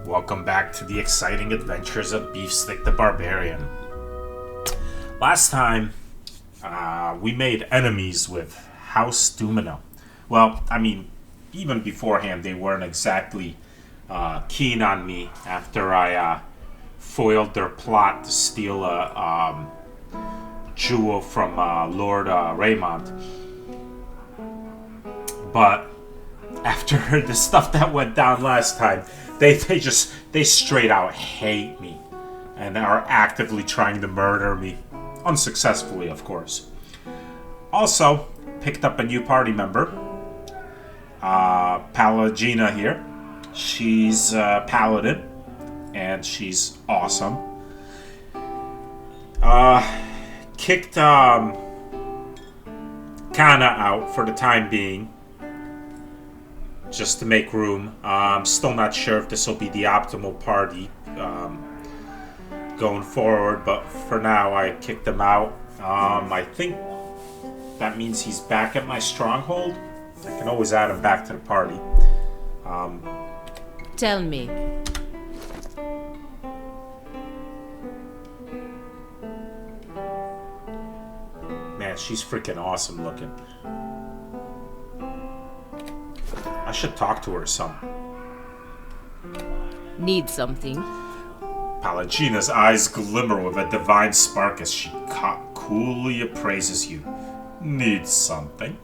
Welcome back to the exciting adventures of Beefstick the Barbarian. Last time, we made enemies with House Dumino. Well, I mean, even beforehand, they weren't exactly keen on me after I foiled their plot to steal a jewel from Lord Raymond. But after the stuff that went down last time, they straight out hate me and are actively trying to murder me. Unsuccessfully, of course. Also, picked up a new party member. Palagina here. She's a paladin, and she's awesome. Kicked Kana out for the time being, just to make room. I'm still not sure if this will be the optimal party going forward, but for now I kicked him out. I think that means he's back at my stronghold. I can always add him back to the party. Tell me. Man, she's freaking awesome looking. I should talk to her some. Need something? Palagina's eyes glimmer with a divine spark as she coolly appraises you. Need something?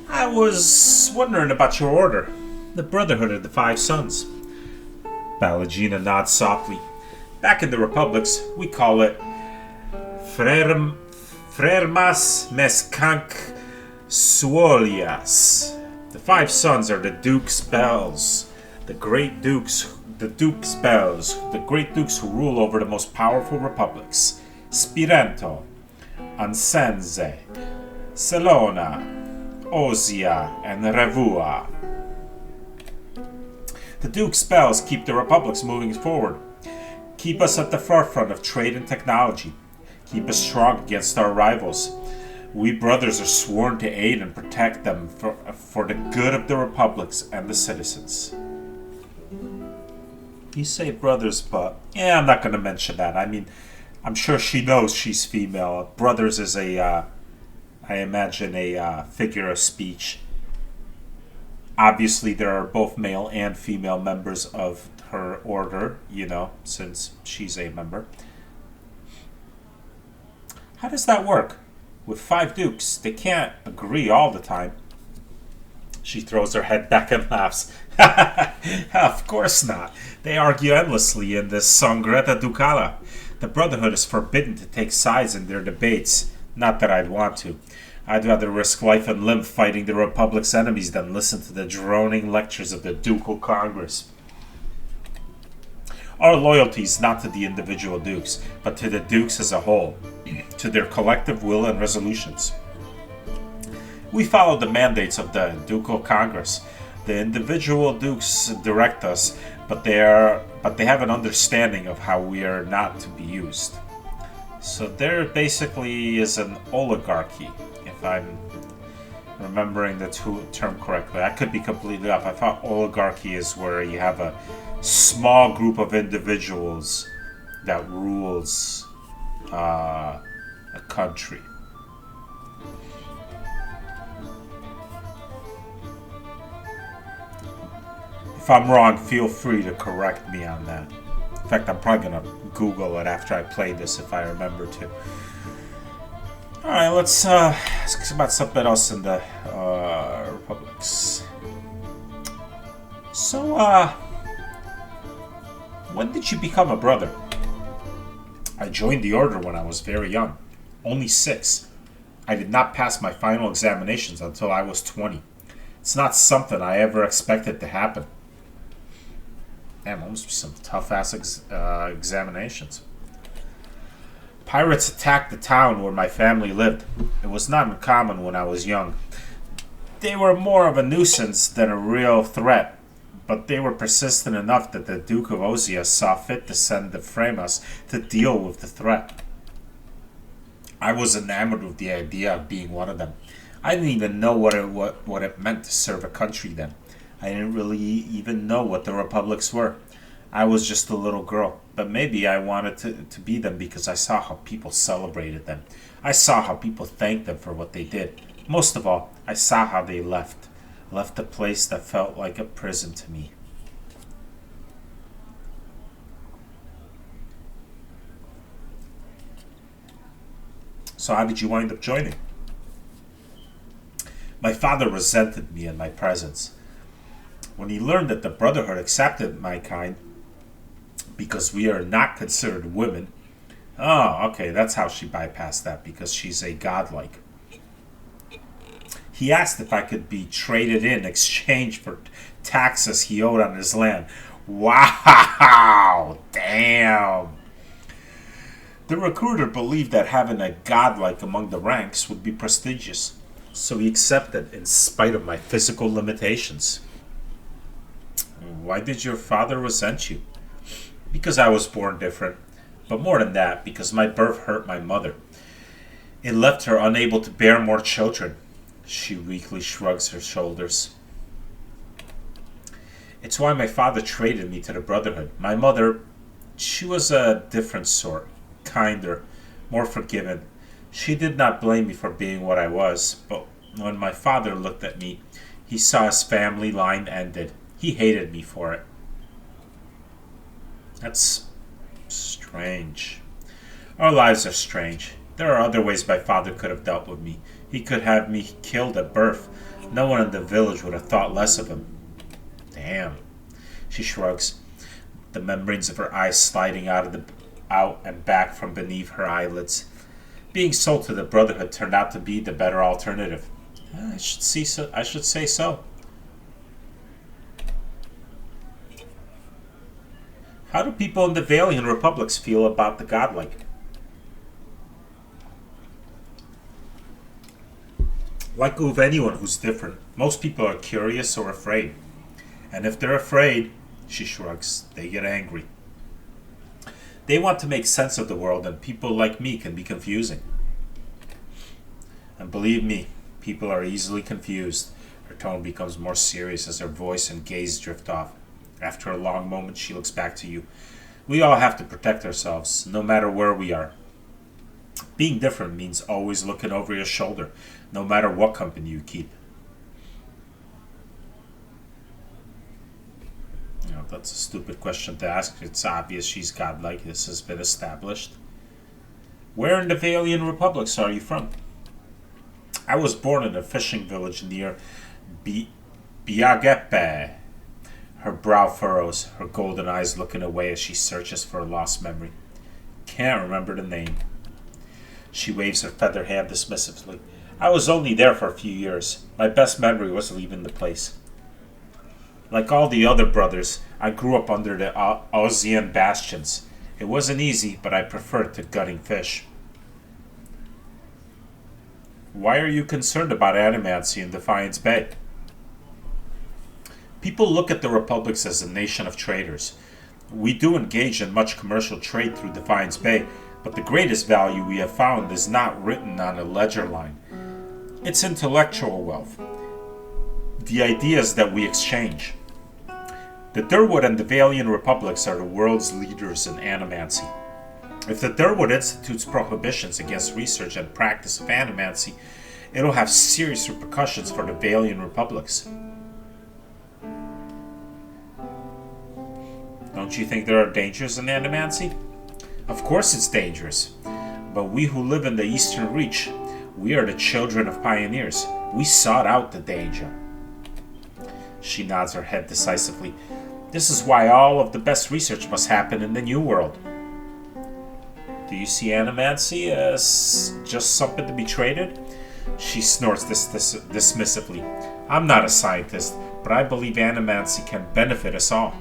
I was wondering about your order. The Brotherhood of the Five Sons. Palagina nods softly. Back in the Republics, we call it Frermas Mescanc Suolias. The Five Sons are the Duke's Bells, the great dukes who rule over the most powerful republics: Spirento, Ansenze, Salona, Osia, and Revua. The Duke's Bells keep the republics moving forward, keep us at the forefront of trade and technology, keep us strong against our rivals. We brothers are sworn to aid and protect them for the good of the republics and the citizens. You say brothers, but yeah, I'm not going to mention that. I mean, I'm sure she knows she's female. Brothers is I imagine, a figure of speech. Obviously, there are both male and female members of her order, since she's a member. How does that work? With 5 dukes, they can't agree all the time. She throws her head back and laughs. Of course not. They argue endlessly in this Sangreta Ducala. The Brotherhood is forbidden to take sides in their debates. Not that I'd want to. I'd rather risk life and limb fighting the Republic's enemies than listen to the droning lectures of the Ducal Congress. Our loyalty is not to the individual dukes, but to the dukes as a whole, to their collective will and resolutions. We follow the mandates of the Ducal Congress. The individual dukes direct us, but they have an understanding of how we are not to be used. So there basically is an oligarchy, if I'm remembering the term correctly. I could be completely off. I thought oligarchy is where you have a small group of individuals that rules a country. If I'm wrong, feel free to correct me on that. In fact, I'm probably going to Google it after I play this if I remember to. Alright, let's ask about something else in the Republics. So, when did you become a brother? I joined the order when I was very young, only 6. I did not pass my final examinations until I was 20. It's not something I ever expected to happen. Damn, those be some tough-ass examinations. Pirates attacked the town where my family lived. It was not uncommon when I was young. They were more of a nuisance than a real threat, but they were persistent enough that the Duke of Osia saw fit to send the Fremas to deal with the threat. I was enamored with the idea of being one of them. I didn't even know what it meant to serve a country then. I didn't really even know what the republics were. I was just a little girl, but maybe I wanted to be them because I saw how people celebrated them. I saw how people thanked them for what they did. Most of all, I saw how they left a place that felt like a prison to me. So how did you wind up joining? My father resented me and my presence. When he learned that the Brotherhood accepted my kind because we are not considered women. Oh, okay, that's how she bypassed that, because she's a godlike. He asked if I could be traded in exchange for taxes he owed on his land. Wow! Damn! The recruiter believed that having a godlike among the ranks would be prestigious, so he accepted in spite of my physical limitations. Why did your father resent you? Because I was born different, but more than that, because my birth hurt my mother. It left her unable to bear more children. She weakly shrugs her shoulders. It's why my father traded me to the Brotherhood. My mother, she was a different sort, kinder, more forgiving. She did not blame me for being what I was, but when my father looked at me, he saw his family line ended. He hated me for it. That's strange. Our lives are strange. There are other ways my father could have dealt with me. He could have me killed at birth. No one in the village would have thought less of him. Damn. She shrugs, the membranes of her eyes sliding out and back from beneath her eyelids. Being sold to the Brotherhood turned out to be the better alternative. I should say so. How do people in the Valian republics feel about the godlike? Like with anyone who's different, most people are curious or afraid. And if they're afraid, she shrugs, they get angry. They want to make sense of the world, and people like me can be confusing. And believe me, people are easily confused. Her tone becomes more serious as her voice and gaze drift off. After a long moment, she looks back to you. We all have to protect ourselves, no matter where we are. Being different means always looking over your shoulder, no matter what company you keep. You know, that's a stupid question to ask. It's obvious she's godlike. This has been established. Where in the Valian republics are you from? I was born in a fishing village near Biagepe. Her brow furrows, her golden eyes looking away as she searches for a lost memory. Can't remember the name. She waves her feather hand dismissively. I was only there for a few years. My best memory was leaving the place. Like all the other brothers, I grew up under the Ausian bastions. It wasn't easy, but I preferred to gutting fish. Why are you concerned about animancy in Defiance Bay? People look at the republics as a nation of traders. We do engage in much commercial trade through Defiance Bay, but the greatest value we have found is not written on a ledger line. It's intellectual wealth. The ideas that we exchange. The Durwood and the Valian republics are the world's leaders in animancy. If the Durwood institutes prohibitions against research and practice of animancy, it'll have serious repercussions for the Valian republics. Don't you think there are dangers in animancy? Of course it's dangerous. But we who live in the Eastern Reach, we are the children of pioneers. We sought out the danger. She nods her head decisively. This is why all of the best research must happen in the New World. Do you see animancy as just something to be traded? She snorts dismissively. I'm not a scientist, but I believe animancy can benefit us all.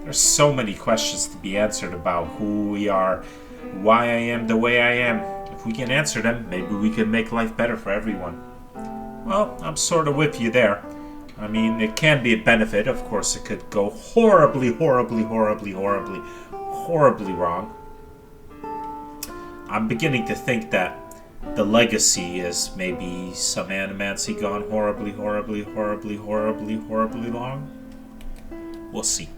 There's so many questions to be answered about who we are, why I am the way I am. If we can answer them, maybe we can make life better for everyone. Well, I'm sort of with you there. I mean, it can be a benefit. Of course, it could go horribly wrong. I'm beginning to think that the legacy is maybe some animancy gone horribly wrong. We'll see.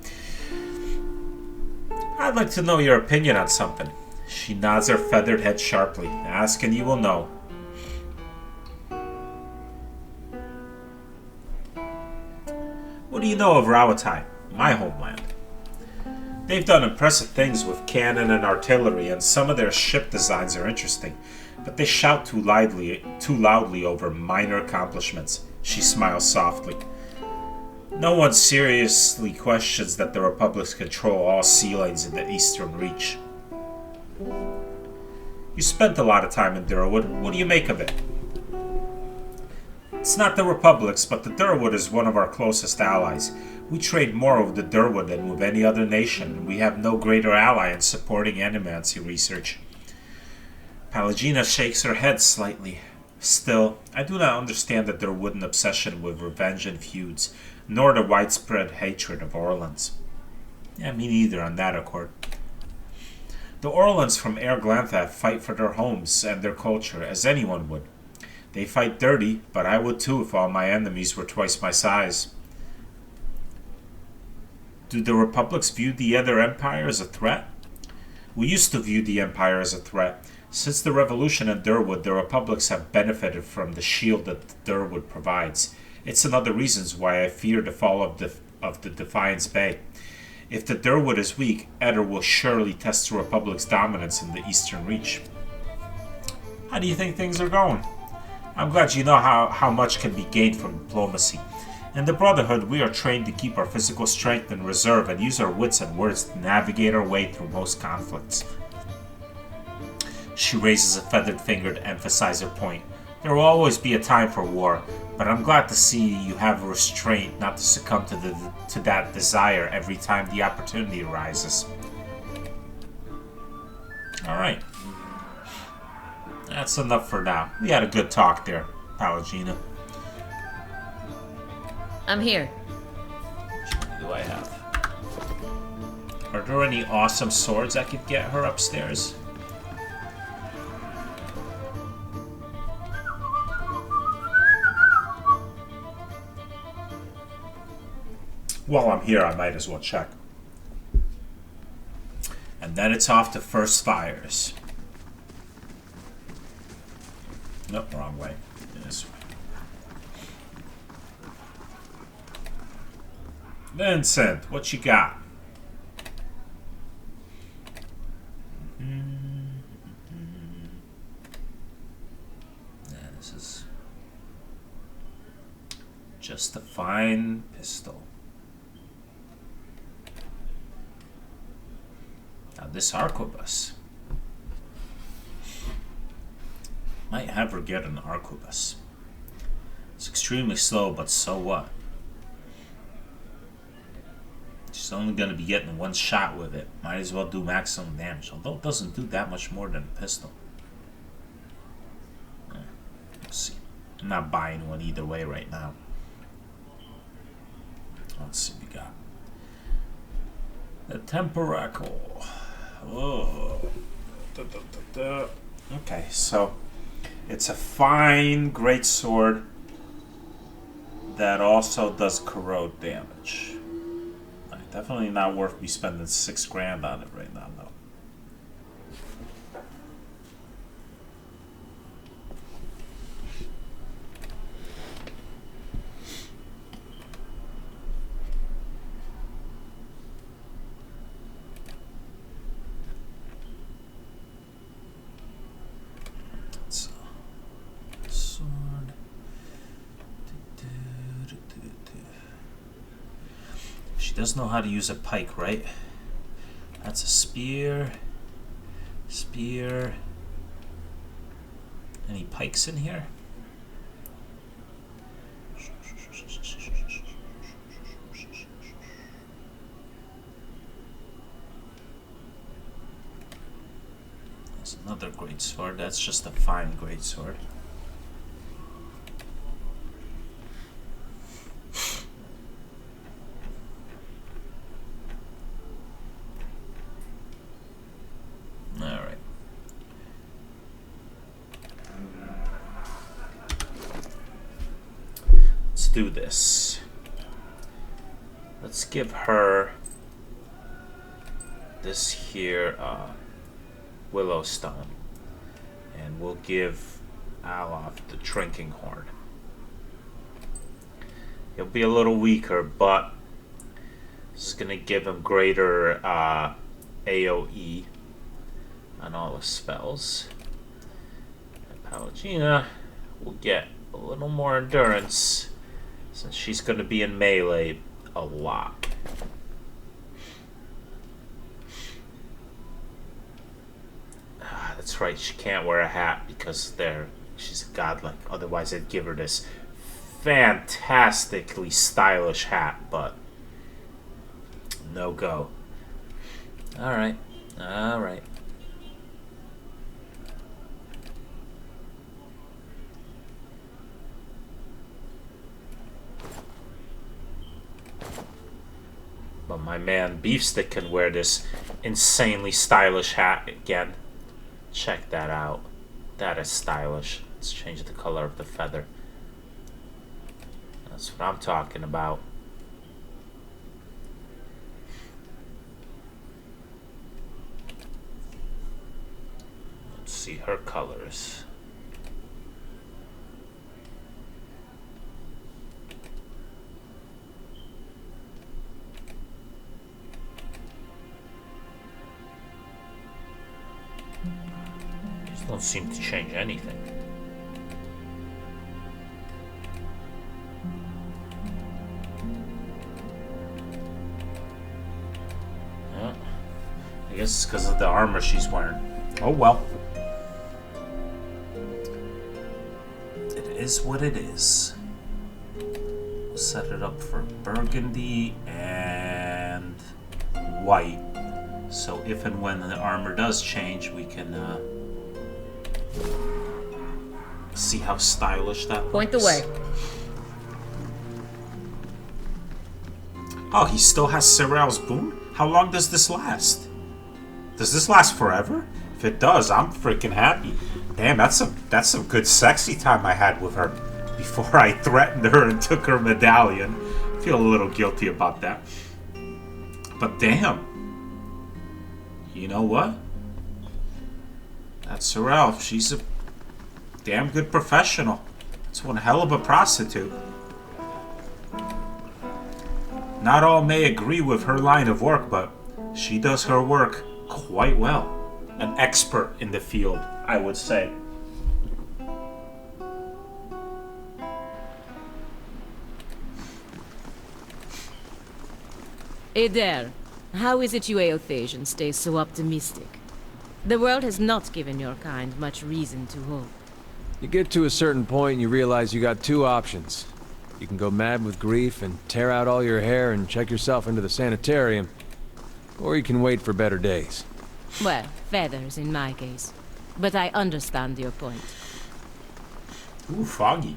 I'd like to know your opinion on something. She nods her feathered head sharply. Ask and you will know. What do you know of Rawatai, my homeland? They've done impressive things with cannon and artillery, and some of their ship designs are interesting, but they shout too loudly over minor accomplishments. She smiles softly. No one seriously questions that the Republics control all sea lanes in the Eastern Reach. You spent a lot of time in Durwood. What do you make of it? It's not the Republics, but the Durwood is one of our closest allies. We trade more with the Durwood than with any other nation, and we have no greater ally in supporting animancy research. Palagina shakes her head slightly. Still, I do not understand the Durwoodan obsession with revenge and feuds, nor the widespread hatred of Orlans. Yeah, me neither on that accord. The Orlans from Air Glantha fight for their homes and their culture, as anyone would. They fight dirty, but I would too if all my enemies were twice my size. Do the Republics view the other empire as a threat? We used to view the empire as a threat. Since the revolution in Durwood, the Republics have benefited from the shield that Durwood provides. It's another reason why I fear the fall of the Defiance Bay. If the Durwood is weak, Eder will surely test the Republic's dominance in the Eastern Reach. How do you think things are going? I'm glad you know how much can be gained from diplomacy. In the Brotherhood, we are trained to keep our physical strength in reserve and use our wits and words to navigate our way through most conflicts. She raises a feathered finger to emphasize her point. There will always be a time for war, but I'm glad to see you have a restraint not to succumb to that desire every time the opportunity arises. Alright. That's enough for now. We had a good talk there, Palagina. I'm here. What do I have? Are there any awesome swords I could get her upstairs? While I'm here, I might as well check. And then it's off to first fires. Nope, wrong way. This way. Vincent, what you got? Yeah, this is just a fine pistol. Now this arquebus. Might have her get an arquebus. It's extremely slow, but so what? She's only going to be getting one shot with it. Might as well do maximum damage, although it doesn't do that much more than a pistol. Let's see. I'm not buying one either way right now. Let's see what we got. The Temperacle. Oh. Okay, so it's a fine greatsword that also does corrode damage. Definitely not worth me spending $6,000 on it right now, though. Sword. She does know how to use a pike, right? That's a spear. Spear. Any pikes in here? That's another great sword. That's just a fine great sword. Do this. Let's give her this here willow stone, and we'll give Alof the drinking horn. He'll be a little weaker, but this is gonna give him greater AoE on all the spells. And Pallegina will get a little more endurance since she's gonna be in melee a lot. That's right, she can't wear a hat because she's godlike. Otherwise, I'd give her this fantastically stylish hat, but no go. Alright, alright. But my man Beefstick can wear this insanely stylish hat again. Check that out. That is stylish. Let's change the color of the feather. That's what I'm talking about. Let's see her colors. Don't seem to change anything. Yeah. I guess it's because of the armor she's wearing. Oh well. It is what it is. We'll set it up for burgundy and white. So if and when the armor does change, we can see how stylish that looks. Point the way. Oh, he still has Sorrel's boon? How long does this last? Does this last forever? If it does, I'm freaking happy. Damn, that's some good sexy time I had with her before I threatened her and took her medallion. I feel a little guilty about that. But damn. You know what? That's Sorrel. She's a damn good professional. It's one hell of a prostitute. Not all may agree with her line of work, but she does her work quite well. An expert in the field, I would say. Hey there. How is it you Eothasians stay so optimistic? The world has not given your kind much reason to hope. You get to a certain point and you realize you got two options. You can go mad with grief and tear out all your hair and check yourself into the sanitarium. Or you can wait for better days. Well, feathers in my case. But I understand your point. Ooh, foggy.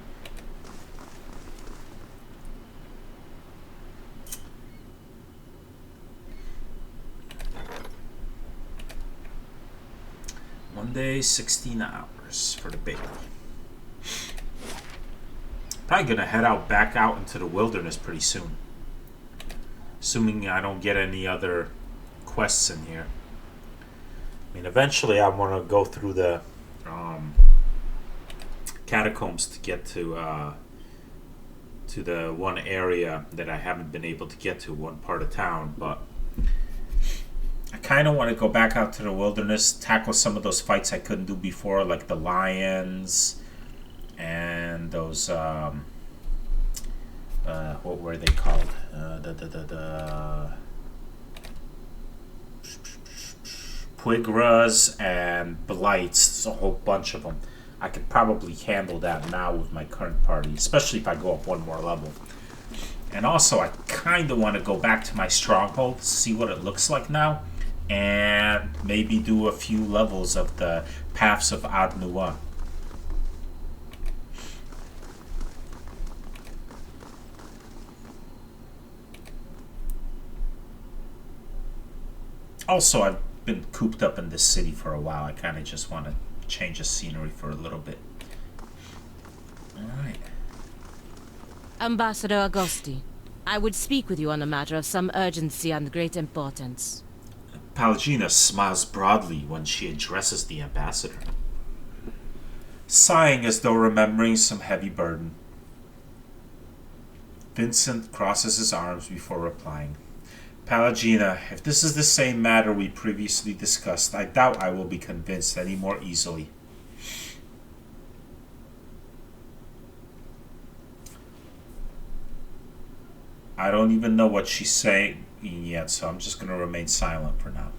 One day, 16 hours for the baby. Probably gonna head back out into the wilderness pretty soon. Assuming I don't get any other quests in here. I mean, eventually I want to go through the catacombs to get to the one area that I haven't been able to get to, one part of town, but I kind of want to go back out to the wilderness, tackle some of those fights I couldn't do before, like the lions and those what were they called? The Puigras and Blights. There's a whole bunch of them. I could probably handle that now with my current party, especially if I go up one more level. And also, I kind of want to go back to my stronghold, see what it looks like now, and maybe do a few levels of the Paths of Ad-Nua. Also, I've been cooped up in this city for a while. I kind of just want to change the scenery for a little bit. Alright. Ambassador Augusti, I would speak with you on a matter of some urgency and great importance. Palagina smiles broadly when she addresses the ambassador, sighing as though remembering some heavy burden. Vincent crosses his arms before replying. Palagina, if this is the same matter we previously discussed, I doubt I will be convinced any more easily. I don't even know what she's saying yet, so I'm just going to remain silent for now.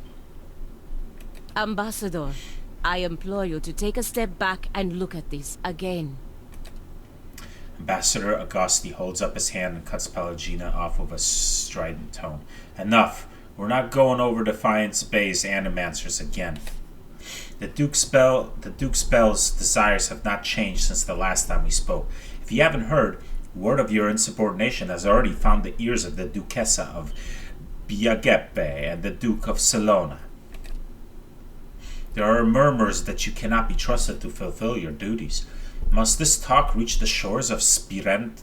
Ambassador, I implore you to take a step back and look at this again. Ambassador Agosti holds up his hand and cuts Palagina off with a strident tone. Enough. We're not going over Defiance Bay's animancers again. The Duke's Bell's desires have not changed since the last time we spoke. If you haven't heard, word of your insubordination has already found the ears of the Duchessa of Biageppe and the Duke of Salona. There are murmurs that you cannot be trusted to fulfill your duties. Must this talk reach the shores of Spirento?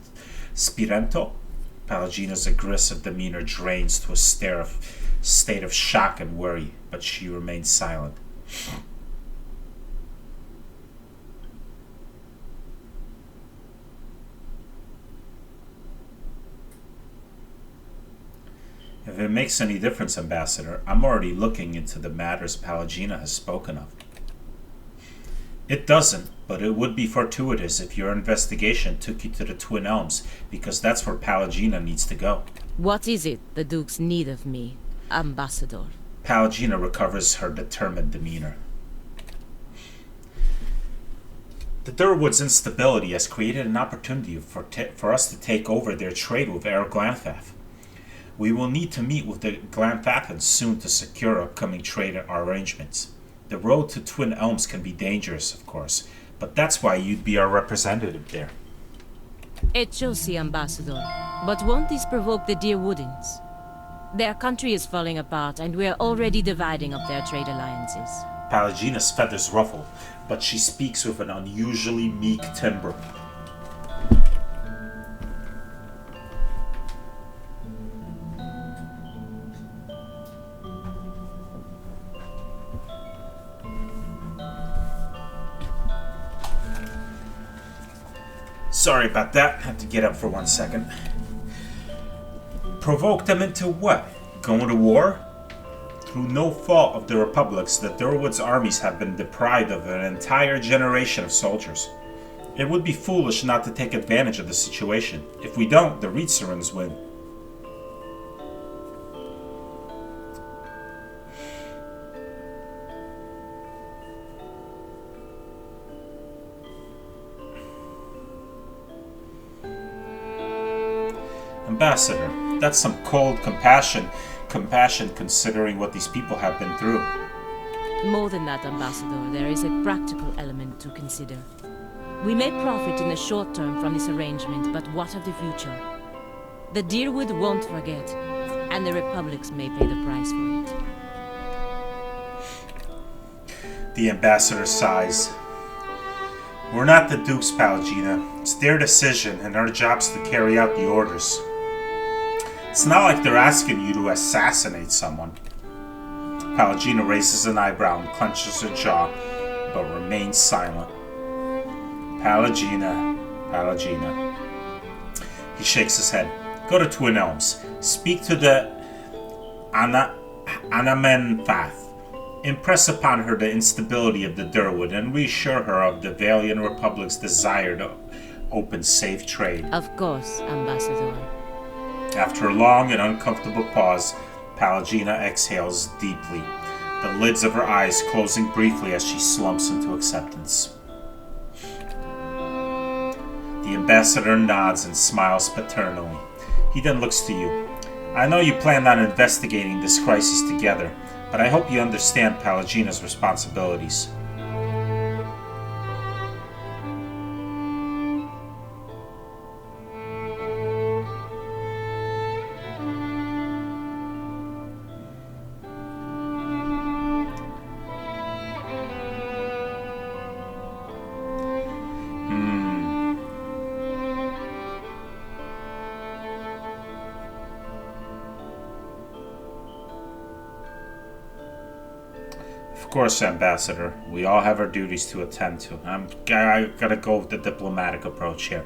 Palagina's aggressive demeanor drains to a state of shock and worry, but she remains silent. If it makes any difference, Ambassador, I'm already looking into the matters Palagina has spoken of. It doesn't, but it would be fortuitous if your investigation took you to the Twin Elms, because that's where Palagina needs to go. What is it the Duke's need of me, Ambassador? Palagina recovers her determined demeanor. The Durwood's instability has created an opportunity for us to take over their trade with Air Glanthath. We will need to meet with the Glanthafans soon to secure upcoming trade arrangements. The road to Twin Elms can be dangerous, of course, but that's why you'd be our representative there. Echosi, Ambassador. But won't this provoke the Deerwoodins? Their country is falling apart, and we are already dividing up their trade alliances. Palagina's feathers ruffle, but she speaks with an unusually meek timbre. Sorry about that. Had to get up for 1 second. Provoke them into what? Going to war? Through no fault of the Republics, the Durwood's armies have been deprived of an entire generation of soldiers. It would be foolish not to take advantage of the situation. If we don't, the Reitserans win. Ambassador, that's some cold compassion considering what these people have been through. More than that, Ambassador, there is a practical element to consider. We may profit in the short term from this arrangement, but what of the future? The Deerwood won't forget, and the Republics may pay the price for it. The ambassador sighs. We're not the Duke's, Palagina. It's their decision, and our job's to carry out the orders. It's not like they're asking you to assassinate someone. Palagina raises an eyebrow and clenches her jaw, but remains silent. Palagina. He shakes his head. Go to Twin Elms. Speak to the Anamenfath. Impress upon her the instability of the Durwood and reassure her of the Valiant Republic's desire to open safe trade. Of course, Ambassador. After a long and uncomfortable pause, Palagina exhales deeply, the lids of her eyes closing briefly as she slumps into acceptance. The ambassador nods and smiles paternally. He then looks to you. I know you planned on investigating this crisis together, but I hope you understand Palagina's responsibilities. course, Ambassador. We all have our duties to attend to. I gotta go with the diplomatic approach here.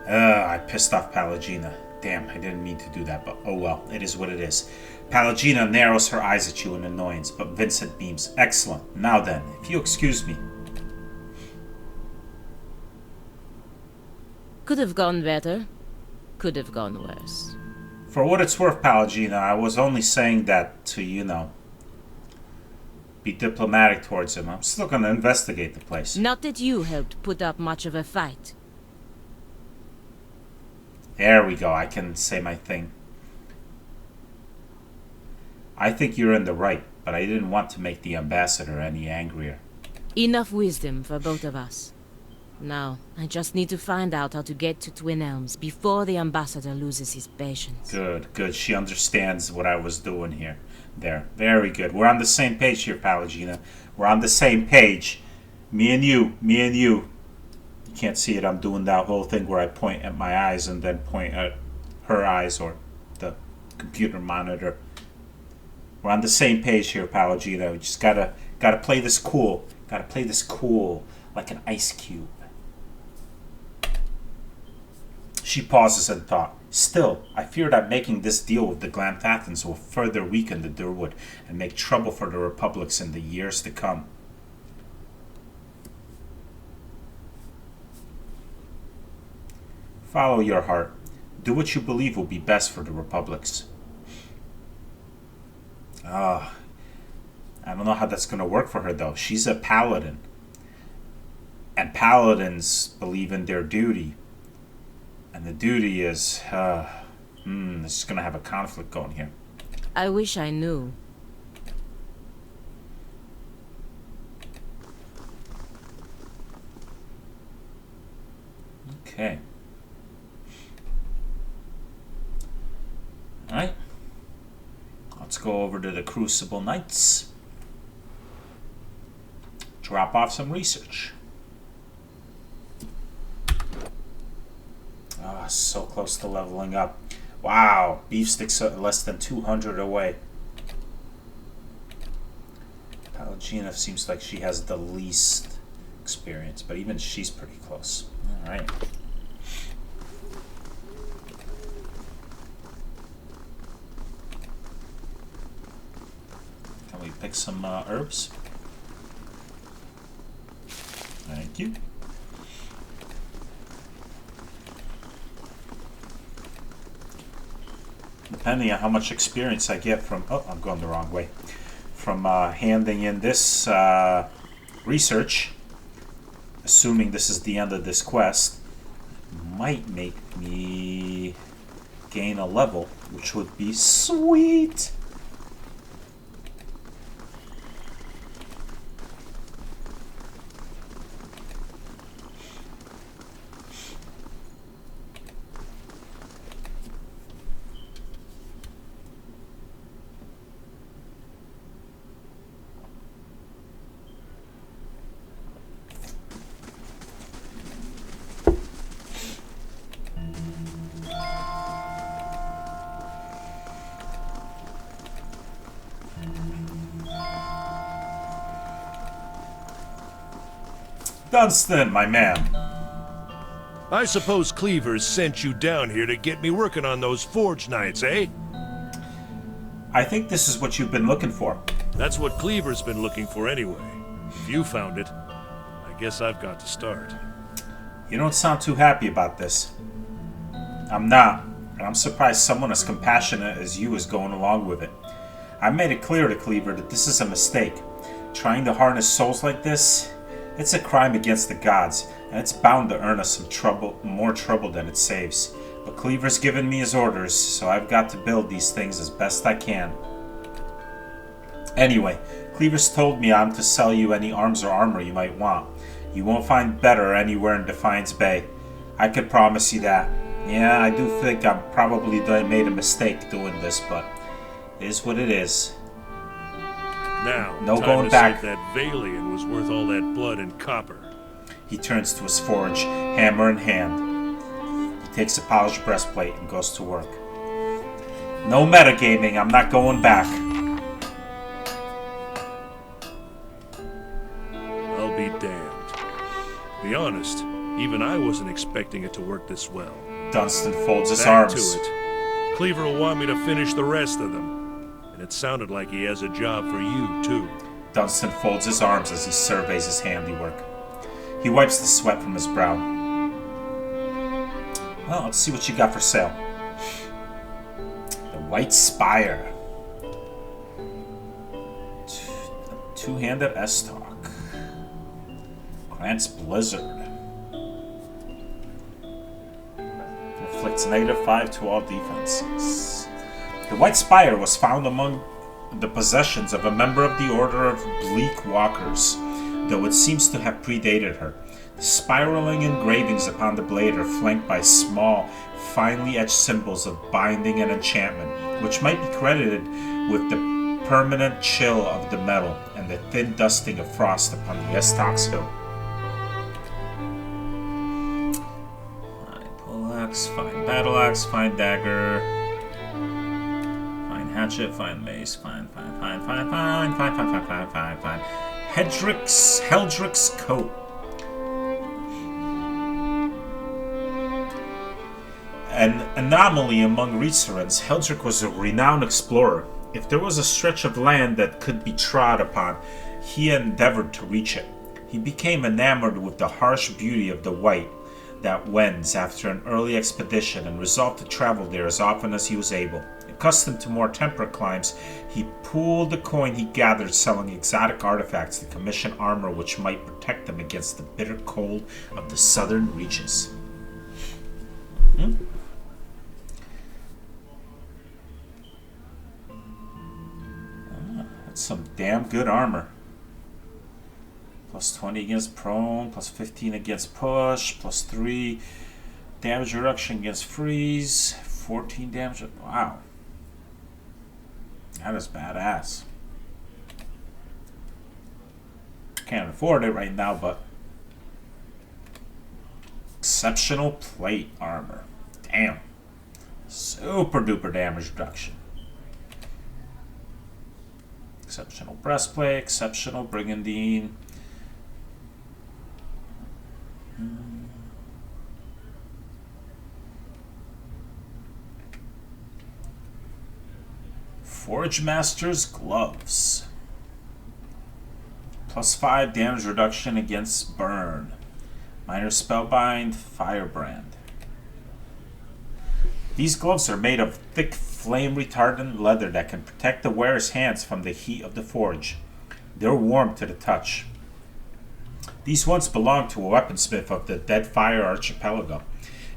I pissed off Pallegina. Damn, I didn't mean to do that, but oh well, it is what it is. Pallegina narrows her eyes at you in annoyance, but Vincent beams. Excellent. Now then, if you excuse me. Could have gone better. Could have gone worse. For what it's worth, Pallegina, I was only saying that to, you know, be diplomatic towards him. I'm still gonna investigate the place. Not that you helped put up much of a fight. There we go, I can say my thing. I think you're in the right, but I didn't want to make the Ambassador any angrier. Enough wisdom for both of us. Now, I just need to find out how to get to Twin Elms before the Ambassador loses his patience. Good, good. She understands what I was doing here. There. Very good. We're on the same page here, Pallegina. We're on the same page. Me and you. Me and you. You can't see it. I'm doing that whole thing where I point at my eyes and then point at her eyes or the computer monitor. We're on the same page here, Pallegina. We just gotta play this cool. Gotta play this cool, like an ice cube. She pauses in thought. Still, I fear that making this deal with the Glanthathans will further weaken the Durwood and make trouble for the Republics in the years to come. Follow your heart. Do what you believe will be best for the Republics. I don't know how that's going to work for her, though. She's a paladin. And paladins believe in their duty. And the duty is, this is going to have a conflict going here. I wish I knew. Okay. Alright. Let's go over to the Crucible Knights. Drop off some research. Ah, so close to leveling up. Wow, Beefstick's less than 200 away. Pallegina seems like she has the least experience, but even she's pretty close. Alright. Can we pick some herbs? Thank you. Depending on how much experience I get from... Oh, I'm going the wrong way. From handing in this research, assuming this is the end of this quest, might make me gain a level, which would be sweet. Dunstan, my man. I suppose Cleaver's sent you down here to get me working on those Forge Nights, eh? I think this is what you've been looking for. That's what Cleaver's been looking for anyway. If you found it, I guess I've got to start. You don't sound too happy about this. I'm not, and I'm surprised someone as compassionate as you is going along with it. I made it clear to Cleaver that this is a mistake. Trying to harness souls like this, it's a crime against the gods, and it's bound to earn us some trouble, more trouble than it saves. But Cleaver's given me his orders, so I've got to build these things as best I can. Anyway, Cleaver's told me I'm to sell you any arms or armor you might want. You won't find better anywhere in Defiance Bay. I could promise you that. Yeah, I do think I probably made a mistake doing this, but it is what it is. Now, no time going to back. see if that Valian was worth all that blood and copper. He turns to his forge, hammer in hand. He takes a polished breastplate and goes to work. No metagaming, I'm not going back. I'll be damned. To be honest, even I wasn't expecting it to work this well. Dunstan folds his Back arms. to it. Cleaver will want me to finish the rest of them. And it sounded like he has a job for you, too. Dunstan folds his arms as he surveys his handiwork. He wipes the sweat from his brow. Well, let's see what you got for sale. The White Spire. Two-handed S-Talk. Grants Blizzard. Inflicts -5 to all defenses. The White Spire was found among the possessions of a member of the Order of Bleak Walkers, though it seems to have predated her. The spiraling engravings upon the blade are flanked by small, finely etched symbols of binding and enchantment, which might be credited with the permanent chill of the metal and the thin dusting of frost upon the S-Talk's hilt. Fine poleaxe, fine battle axe, fine dagger, fine hatchet, fine mace, fine. Heldrick's coat. An anomaly among Reeserans, Heldrick was a renowned explorer. If there was a stretch of land that could be trod upon, he endeavored to reach it. He became enamored with the harsh beauty of the white that wends after an early expedition and resolved to travel there as often as he was able. Accustomed to more temperate climes, he pooled the coin he gathered selling exotic artifacts to commission armor which might protect them against the bitter cold of the southern reaches. That's some damn good armor. Plus 20 against prone, plus 15 against push, plus 3 damage reduction against freeze, 14 damage. Wow. That is badass. Can't afford it right now, but exceptional plate armor. Damn. Super duper damage reduction. Exceptional breastplate, exceptional brigandine. Forge Master's gloves. Plus 5 damage reduction against burn. Minor spellbind, firebrand. These gloves are made of thick flame retardant leather that can protect the wearer's hands from the heat of the forge. They're warm to the touch. These once belonged to a weaponsmith of the Deadfire Archipelago.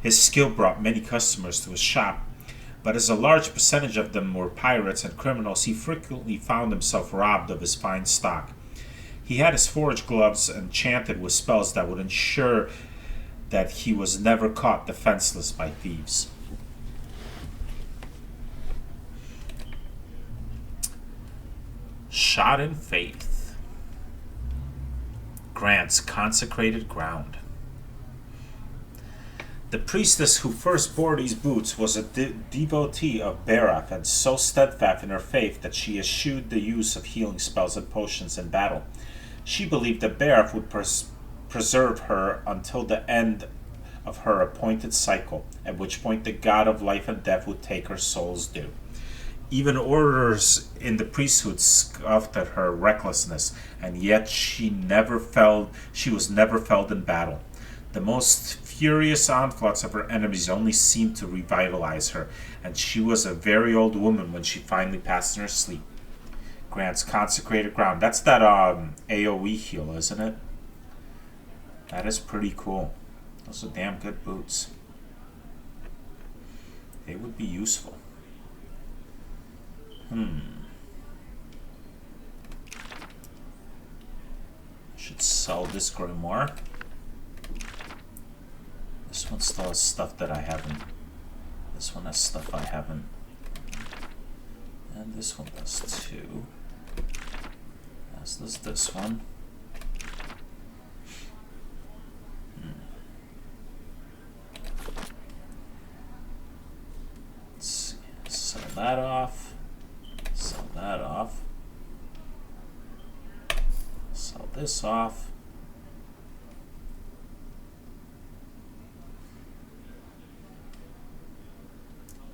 His skill brought many customers to his shop, but as a large percentage of them were pirates and criminals, he frequently found himself robbed of his fine stock. He had his forge gloves enchanted with spells that would ensure that he was never caught defenseless by thieves. Shot in Faith. Grants consecrated ground. The priestess who first bore these boots was a devotee of Berath and so steadfast in her faith that she eschewed the use of healing spells and potions in battle. She believed that Berath would preserve her until the end of her appointed cycle, at which point the god of life and death would take her soul's due. Even orders in the priesthood scoffed at her recklessness, and yet she was never felled in battle. The most furious onslaughts of her enemies only seemed to revitalize her, and she was a very old woman when she finally passed in her sleep. Grants consecrated ground. That's that AoE heal, isn't it? That is pretty cool. Those are damn good boots. They would be useful. Should sell this grimoire. This one still has stuff that I haven't. This one has stuff I haven't. And this one does too. As does this one. Let's see. Sell that off. Sell that off. Sell this off.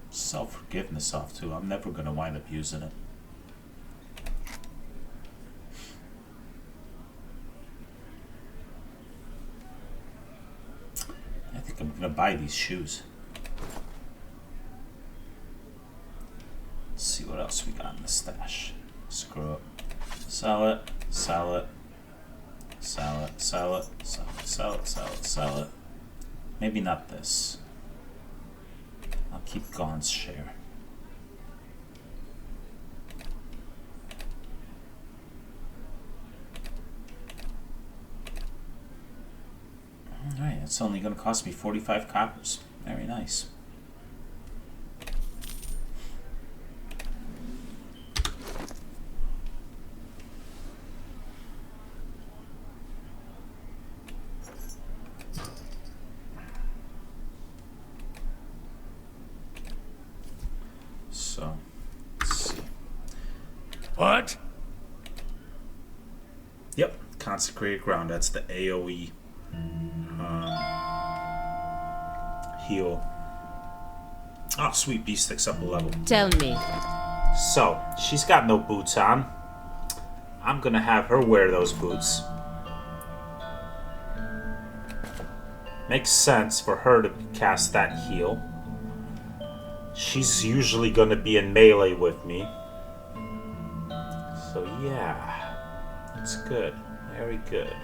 Sell forgiveness off too. I'm never going to wind up using it. I think I'm going to buy these shoes. Let's see what else we got in the stash. Screw it. Sell it. Sell it. Sell it. Sell it. Sell it. Sell it. Sell it. Sell it. Maybe not this. I'll keep Gon's share. Alright, it's only going to cost me 45 coppers. Very nice. So, let's see. What? Yep, consecrated ground. That's the AoE heal. Oh, sweet. Beef sticks up a level. Tell me. So, she's got no boots on. I'm gonna have her wear those boots. Makes sense for her to cast that heal. She's usually gonna be in melee with me. So yeah, it's good. Very good.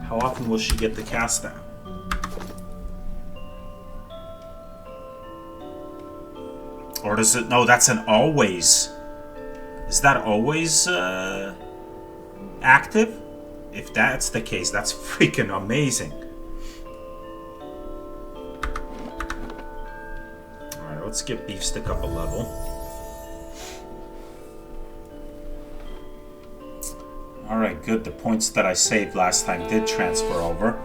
How often will she get to cast that? Or does it... No, that's an always. Is that always active? If that's the case, that's freaking amazing. Alright, let's get Beef Stick up a level. Alright, good. The points that I saved last time did transfer over.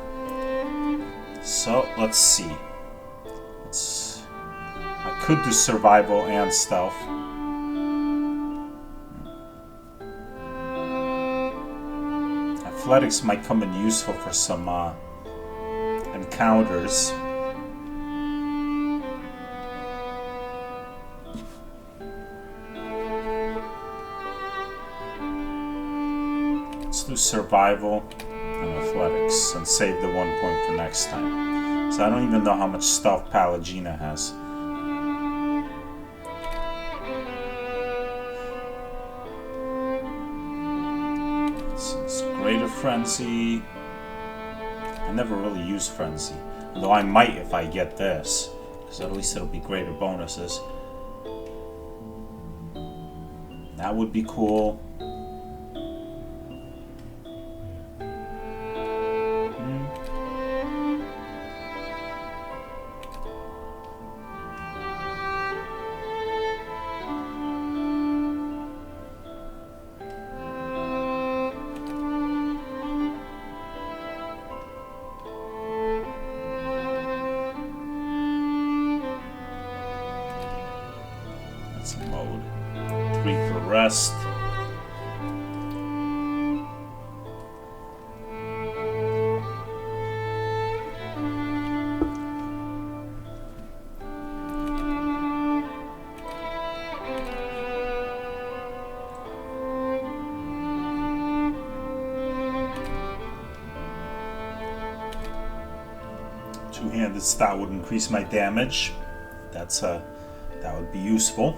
So, let's see. I could do survival and stealth. Athletics might come in useful for some encounters. Let's do survival and athletics and save the 1 point for next time. So I don't even know how much stealth Pallegina has. Greater Frenzy. I never really use Frenzy. Though I might if I get this. Because at least it'll be greater bonuses. That would be cool. Mode 3 for rest. Two-handed style would increase my damage. That would be useful.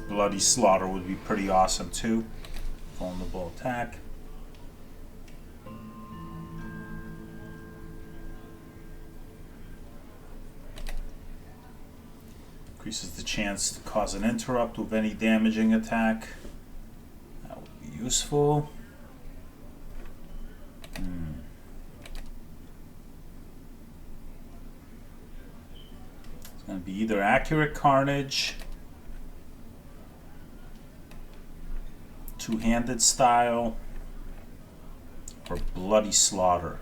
Bloody Slaughter would be pretty awesome too. Vulnerable attack. Increases the chance to cause an interrupt with any damaging attack. That would be useful. Gonna be either accurate carnage, two-handed style, or bloody slaughter.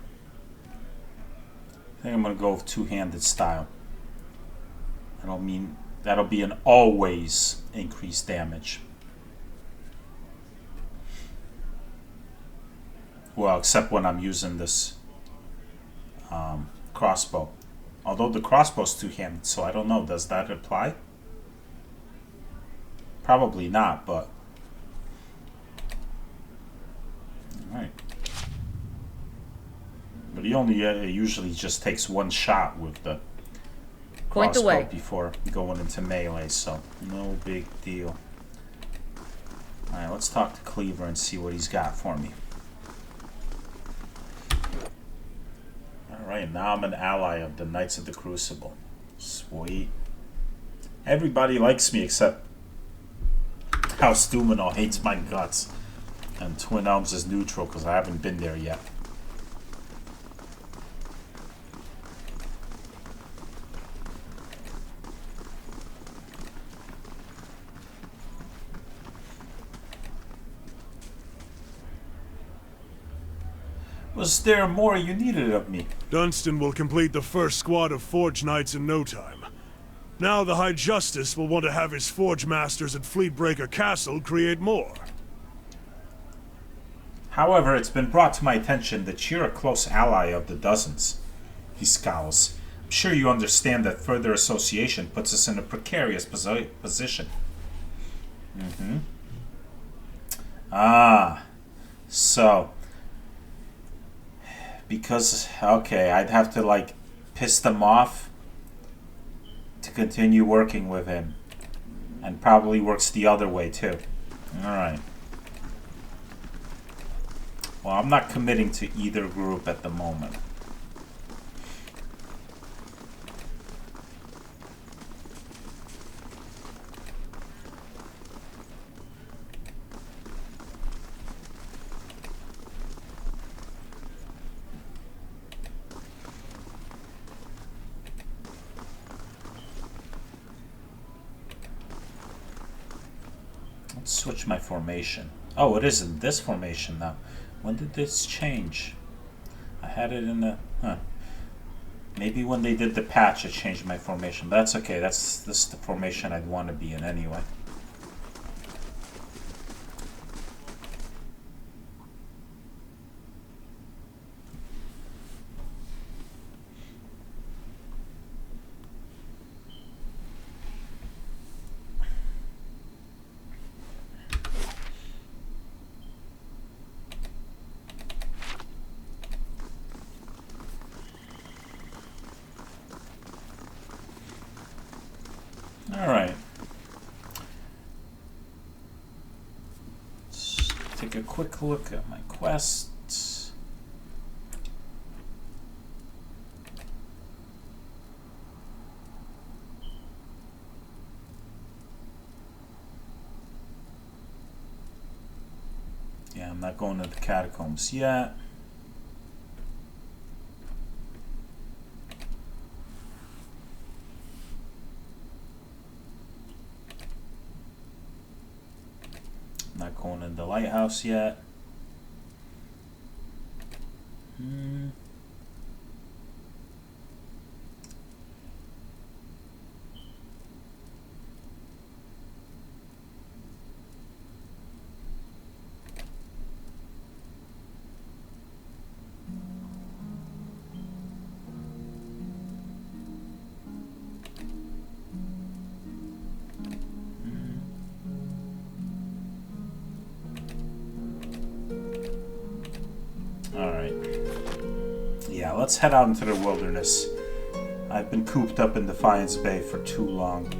I think I'm gonna go with two-handed style. That'll be an always increased damage. Well, except when I'm using this crossbow. Although the crossbow's two-handed, so I don't know. Does that apply? Probably not, but... Alright. But he only usually just takes one shot with the crossbow before going into melee, so no big deal. Alright, let's talk to Cleaver and see what he's got for me. Alright, now I'm an ally of the Knights of the Crucible. Sweet. Everybody likes me except House Duminol hates my guts. And Twin Elms is neutral because I haven't been there yet. Was there more you needed of me? Dunstan will complete the first squad of Forge Knights in no time. Now the High Justice will want to have his Forge Masters at Fleetbreaker Castle create more. However, it's been brought to my attention that you're a close ally of the Dozens. He scowls. I'm sure you understand that further association puts us in a precarious position. So... Because, okay, I'd have to, like, piss them off to continue working with him. And probably works the other way, too. Alright. Well, I'm not committing to either group at the moment. Switch my formation. Oh, it is in this formation now. When did this change? I had it in the... Maybe when they did the patch it changed my formation. But that's okay. This is the formation I'd want to be in anyway. Alright. Let's take a quick look at my quests. Yeah, I'm not going to the catacombs yet. Not going in the lighthouse yet. Alright. Yeah, let's head out into the wilderness. I've been cooped up in Defiance Bay for too long.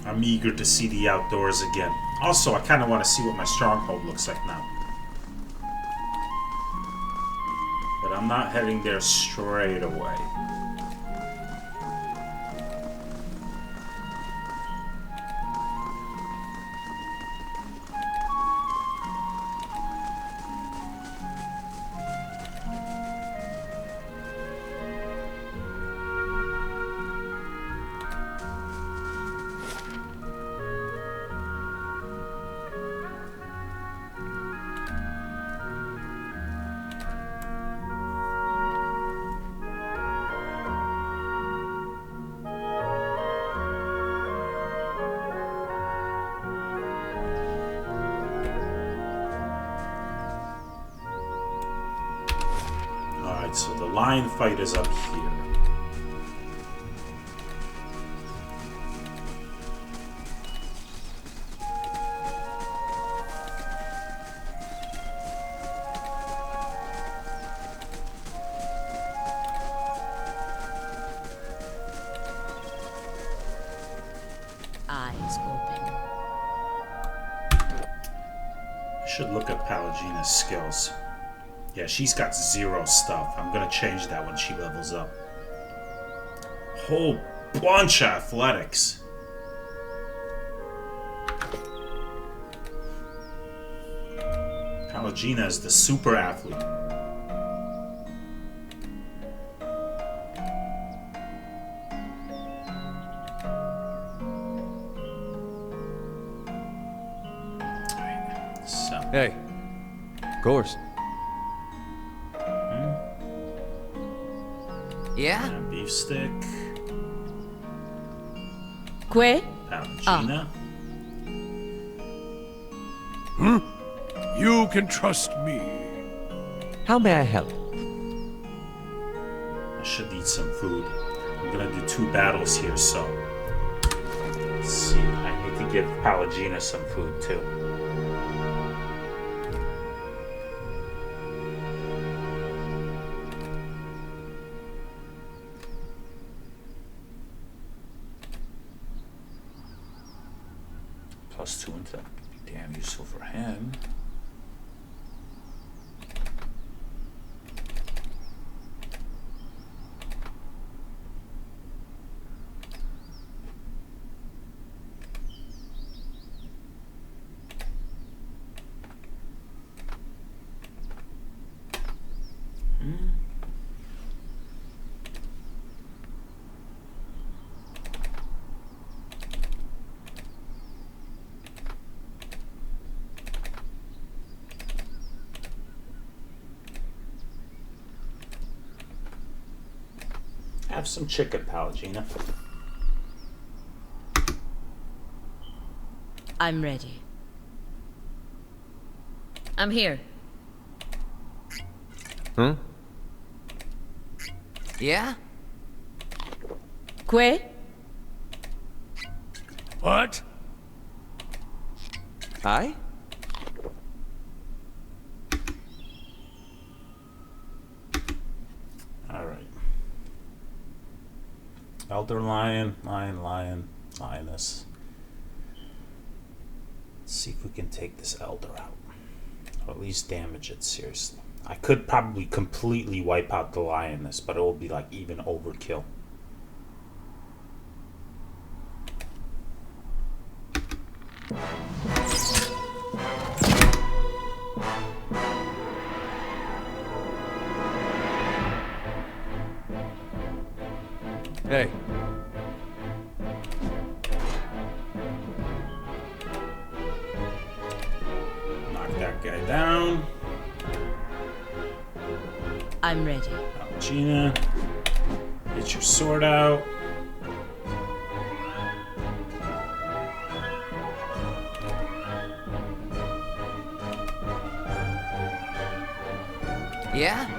I'm eager to see the outdoors again. Also, I kind of want to see what my stronghold looks like now. But I'm not heading there straight away. lion fight is up here. Eyes open. I should look at Palagina's skills. Yeah, she's got 0 stuff. I'm gonna change that when she levels up. Whole bunch of athletics. Palagina is the super athlete. Alright, so. Hey. Of course. Yeah? Beef stick. Que? Palagina. You can trust me. How may I help? I should eat some food. I'm gonna do 2 battles here, so. Let's see. I need to give Palagina some food too. +2 into that. Damn useful for him. Have some chicken, Palagina. I'm ready. I'm here. Huh? Yeah? Que? What? I? Alright. Elder Lion, Lioness. Let's see if we can take this Elder out. Or at least damage it seriously. I could probably completely wipe out the Lioness, but it will be like even overkill. Hey. Knock that guy down. I'm ready. Palagina, get your sword out. Yeah?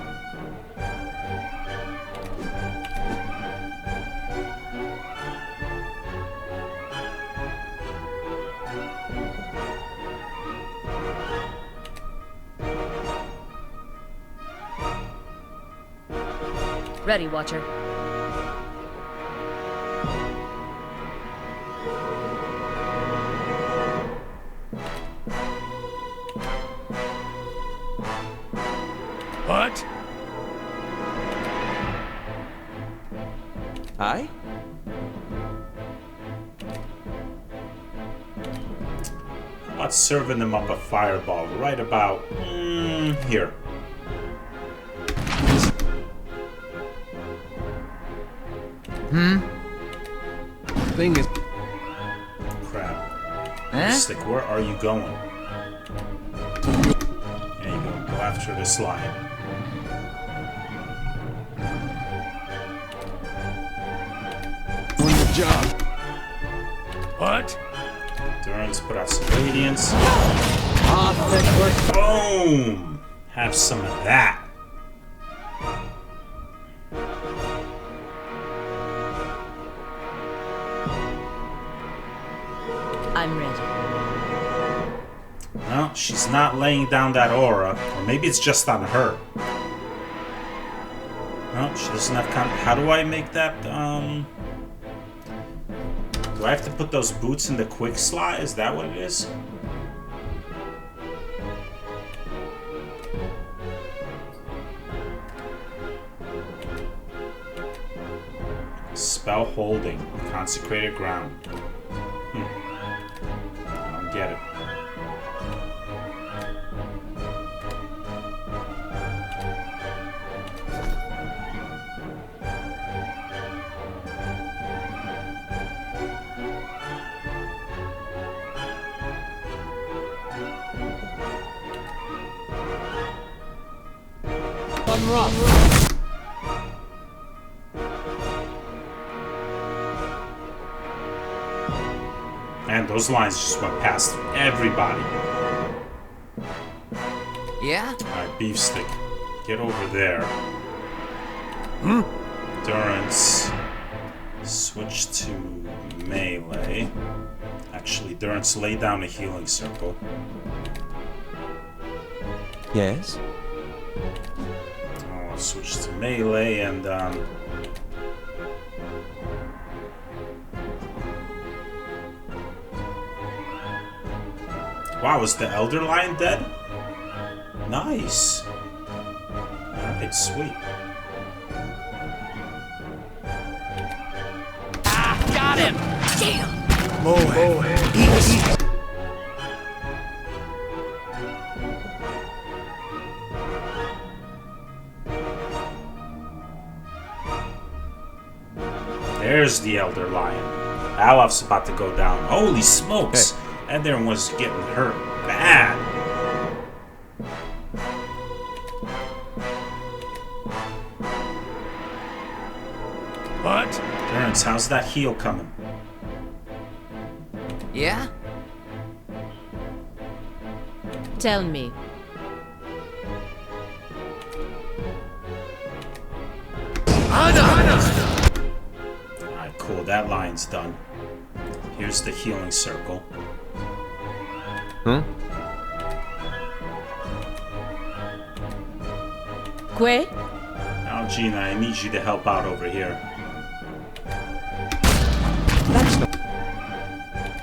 Ready, Watcher. What? I? How about serving them up a fireball right about here? Thing is... Crap. Huh? Stick, where are you going? There you go. Go after this lion. Doing the job. What? Durance, put out some radiance. Ah, Boom! Have some of that. I'm ready. No, she's not laying down that aura. Or maybe it's just on her. No, she doesn't have how do I make that, Do I have to put those boots in the quick slot? Is that what it is? Spell holding. Consecrated ground. I don't get it. And those lines just went past everybody. Yeah? Alright, beef stick. Get over there. Durance. Switch to melee. Actually, Durance, lay down a healing circle. Yes? I'll switch to melee and wow, is the Elder Lion dead? Nice. Alright, sweet. Got him! Damn! There's the Elder Lion. Alof's about to go down. Holy smokes! Hey. And there was getting hurt bad. What? Durance, how's that heal coming? Yeah? Tell me. Alright, cool. That line's done. Here's the healing circle. Huh? Que? Now, Gina, I need you to help out over here.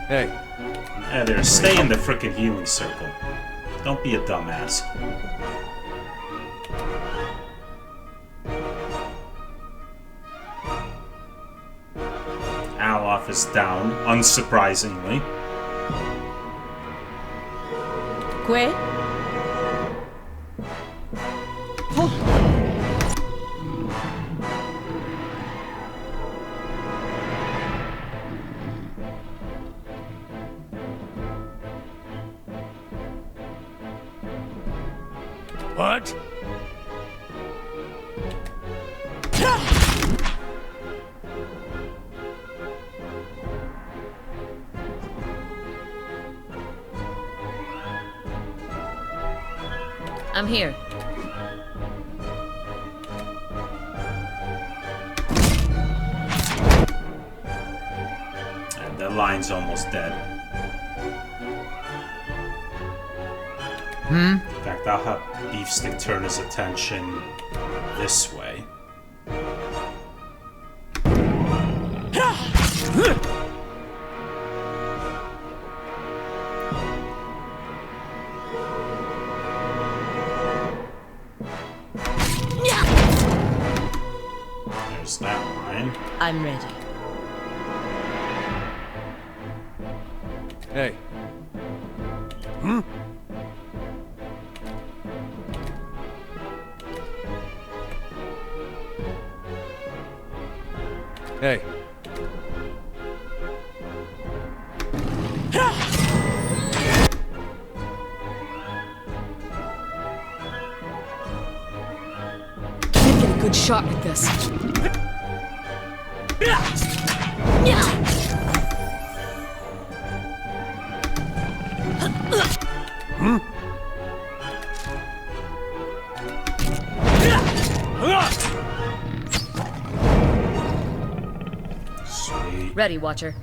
Hey, Yeah, there. Stay in the frickin' healing circle. Don't be a dumbass. Alof is down, unsurprisingly. Que? What? I'm here. And the line's almost dead. In fact, I'll have Beefstick turn his attention this way. There's that line. I'm ready. hey. Hey. Can't get a good shot at this. Sweet. Ready, Watcher.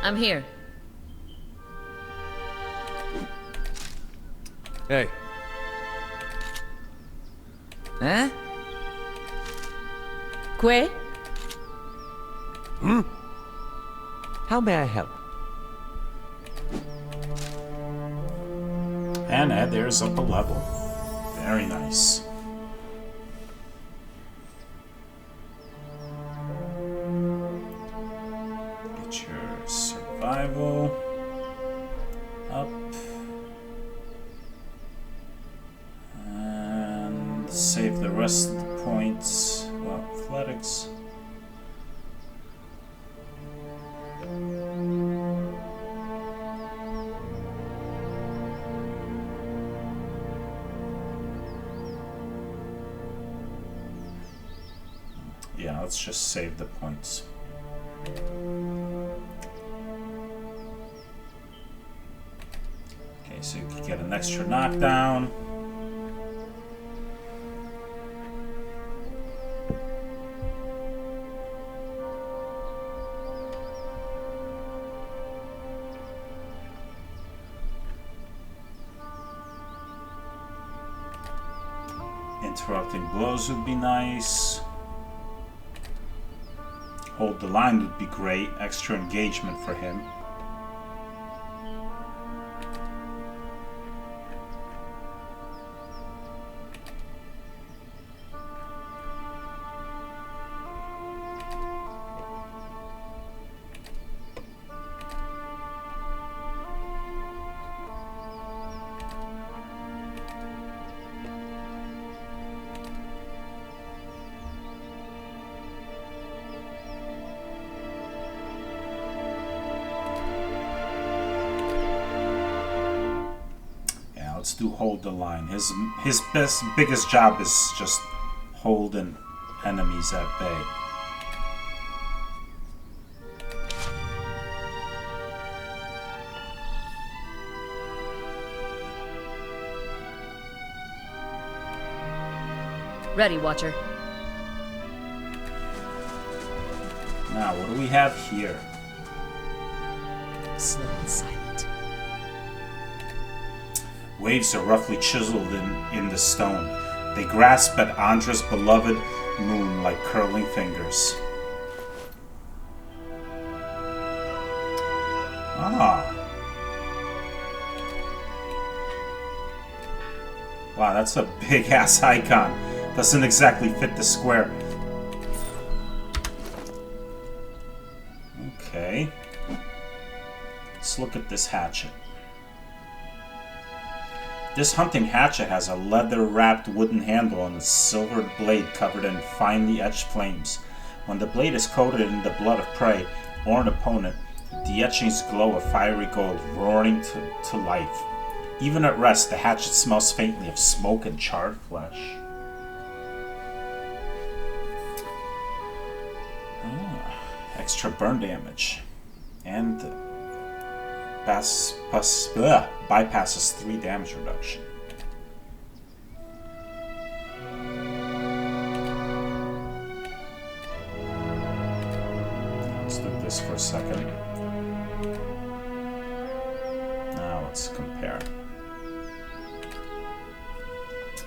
I'm here. Hey, Huh? Quay? how may I help? And there's up a level. Very nice. Get your survival up. And save the rest of the points. Well, athletics. Yeah, let's just save the points. Okay, so you can get an extra knockdown. Interrupting blows would be nice. Hold the line would be great. Extra engagement for him. Let's do hold the line. His biggest job is just holding enemies at bay. Ready, Watcher. Now, what do we have here? Slow and silent. Waves are roughly chiseled in the stone. They grasp at Andra's beloved moon like curling fingers. Ah. Wow, that's a big-ass icon. Doesn't exactly fit the square. Okay. Let's look at this hatchet. This hunting hatchet has a leather-wrapped wooden handle and a silvered blade covered in finely etched flames. When the blade is coated in the blood of prey or an opponent, the etchings glow a fiery gold, roaring to life. Even at rest, the hatchet smells faintly of smoke and charred flesh. Extra burn damage. And bypasses 3 damage reduction. Let's do this for a second. Now let's compare.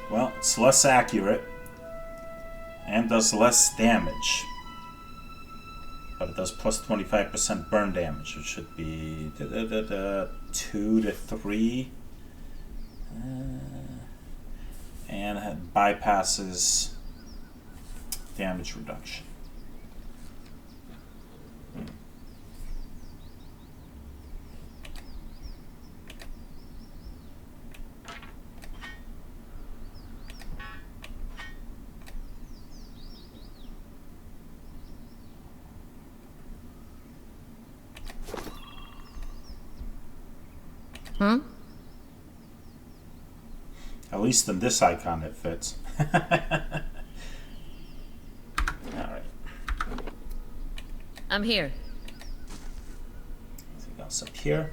Well, it's less accurate and does less damage. But it does plus 25% burn damage, which should be 2 to 3. And it bypasses damage reduction. At least in this icon it fits. Alright. I'm here. Anything else up here?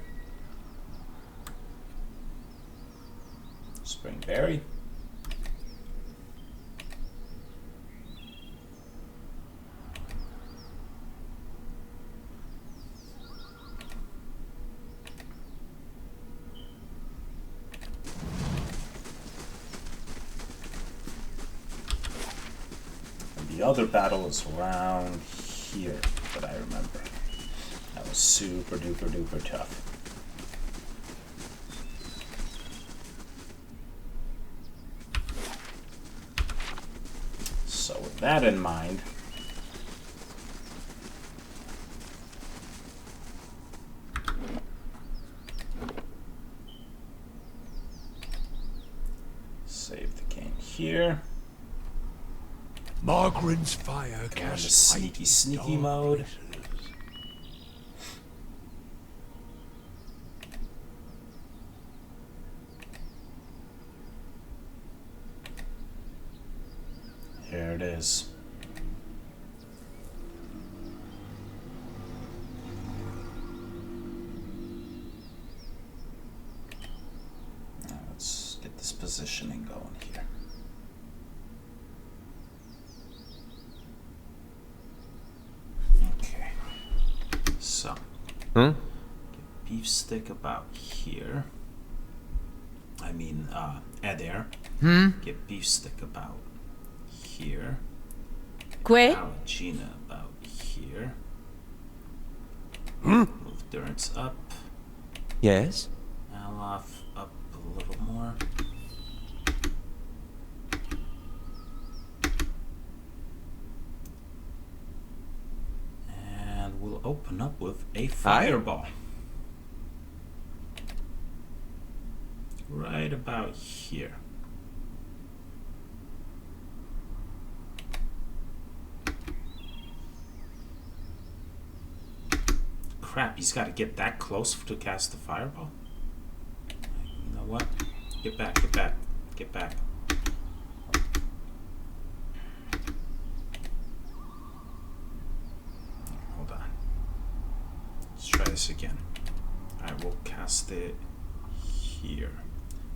Springberry. The other battle is around here that I remember. That was super duper duper tough. So with that in mind, save the game here. Margarin's fire Go into casts sneaky mode. Here it is. Now let's get this positioning going here. Okay. So, get beef stick about here. I mean, there. Get beef stick about here. Que? Alagina about here. Move Durance up. Yes? Alof up a little more. And we'll open up with a fireball. Right about here. Crap, he's got to get that close to cast the fireball. You know what? Get back, get back, get back. Hold on. Let's try this again. Alright, we'll cast it here.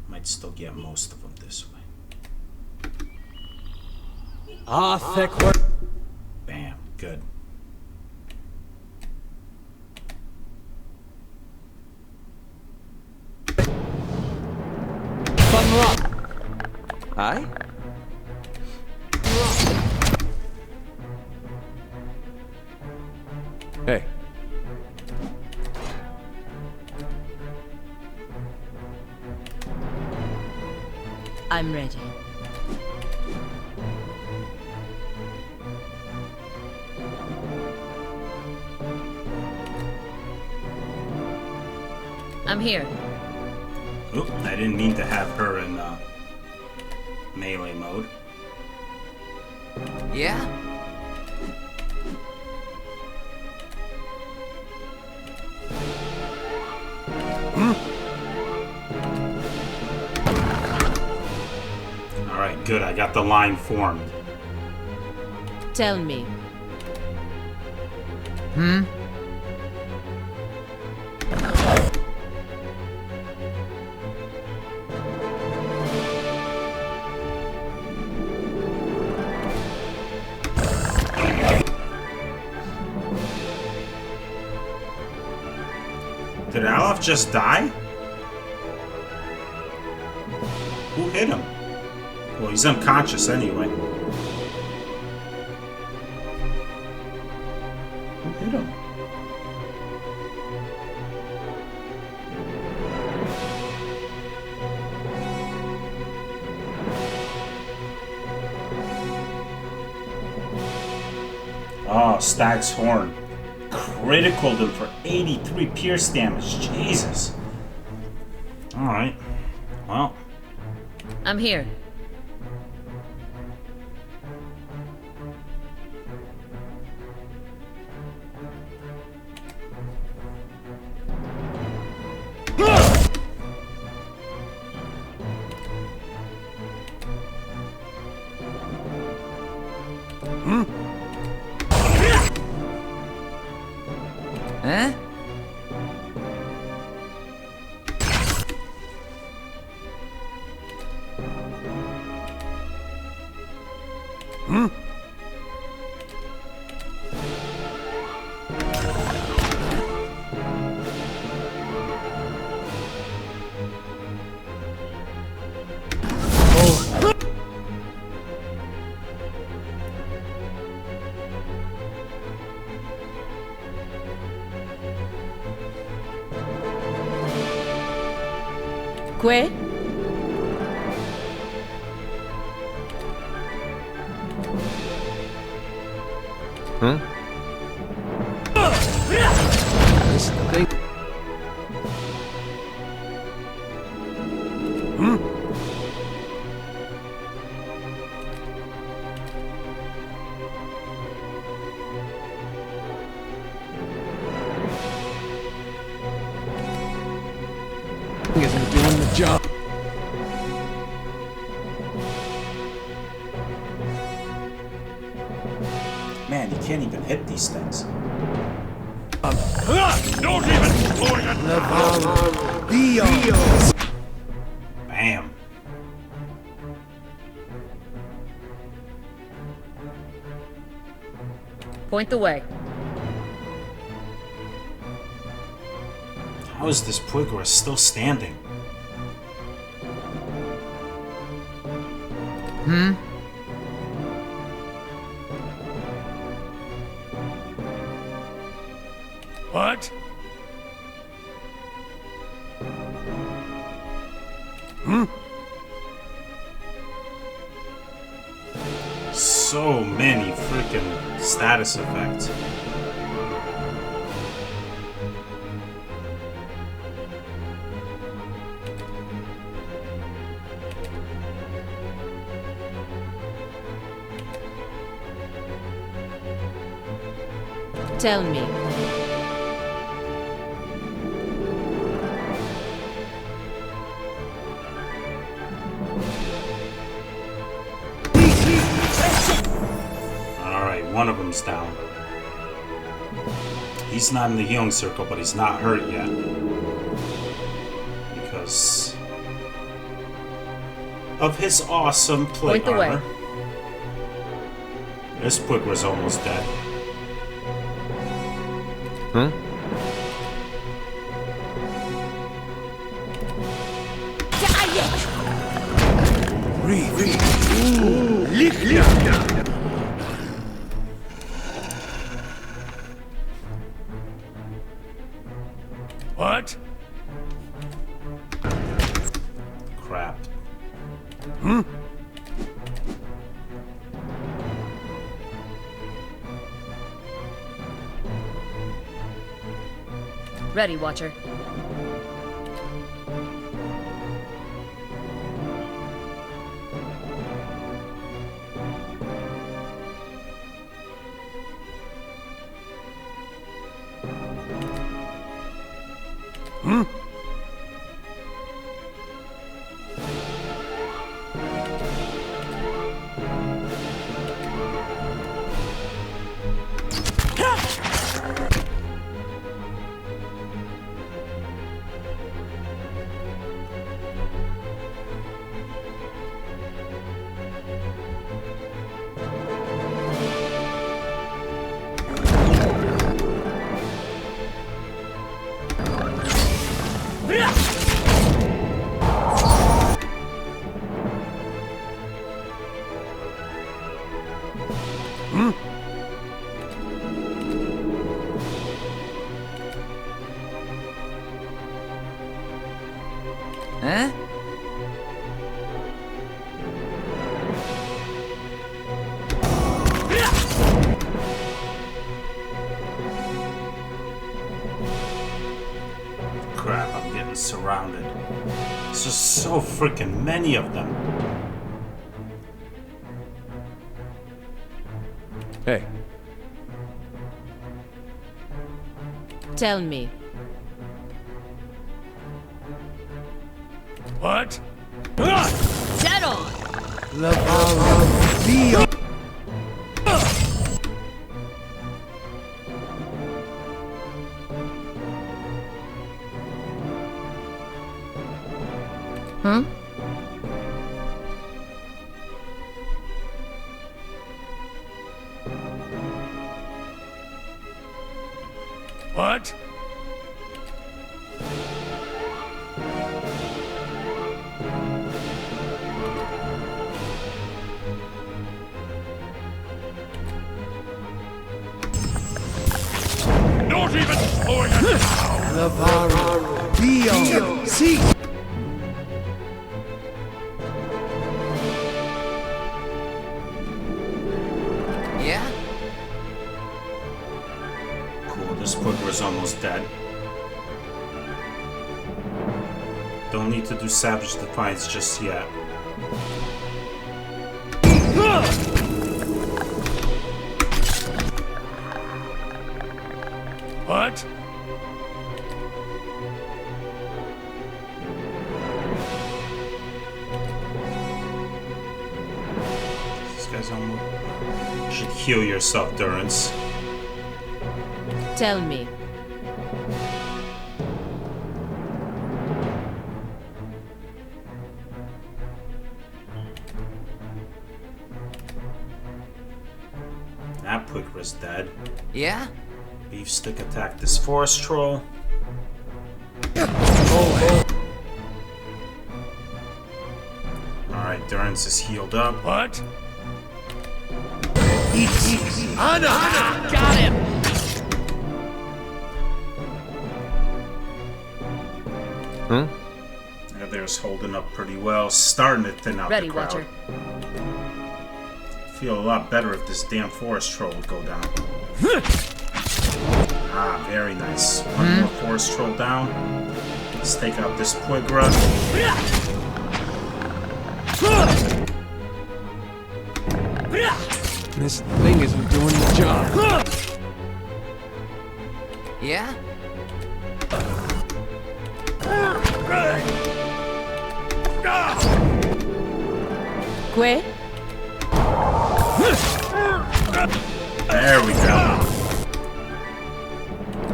Might still get most of them this way. Ah, thick work. Bam, good. Aye? Hey. I'm ready. I'm here. Oop, I didn't mean to have her in melee mode. Yeah? Alright, good, I got the line formed. Tell me. Did Alof just die? Who hit him? Well, he's unconscious anyway. Who hit him? Oh, Stag's Horn. Criticaled him for 83 pierce damage. Jesus. Alright. Well. I'm here. Huh? Que? Huh? This thing... isn't doing the job. Man, you can't even hit these things. Don't even point at Bam. Point the way. How is this Puigras still standing? What? So many freaking status effects. Tell me. Alright, one of them's down. He's not in the healing circle, but he's not hurt yet. Because of his awesome plate Point the way. armor. This Puigras almost dead. Huh? What? Crap. Ready, Watcher. Huh? Crap, I'm getting surrounded. There's just so freaking many of them. Hey, Tell me. What? Dead on! Huh? What? Not even point at This Poogra's almost dead. Don't need to do Savage Defiance just yet. What? This guy's almost... You should heal yourself, Durance. Tell me. That Poogra's dead. Yeah? Beef stick attack this forest troll. Alright, Durance is healed up. What? Got him! Huh? Yeah, there's holding up pretty well. Starting to thin out Ready, the crowd. Watcher. Feel a lot better if this damn forest troll would go down. Ah, very nice. One more forest troll down. Let's take out this Poogra. This thing isn't doing the job. Yeah? Que? There we go.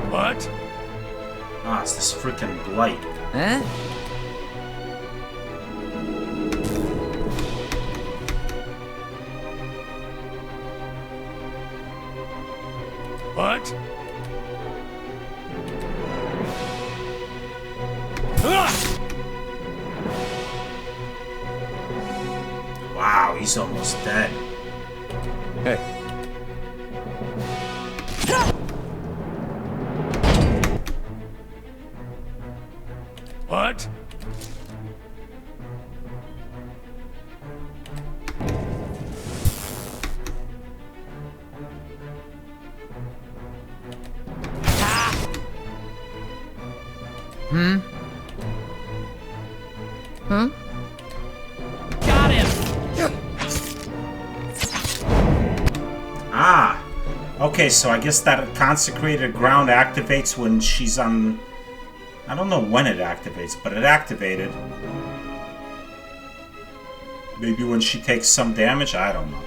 What? Ah, it's this freaking blight. Huh? What? Wow, he's almost dead. Hey, What? Got him! Ah! Okay, so I guess that consecrated ground activates when she's on... I don't know when it activates, but it activated. Maybe when she takes some damage? I don't know.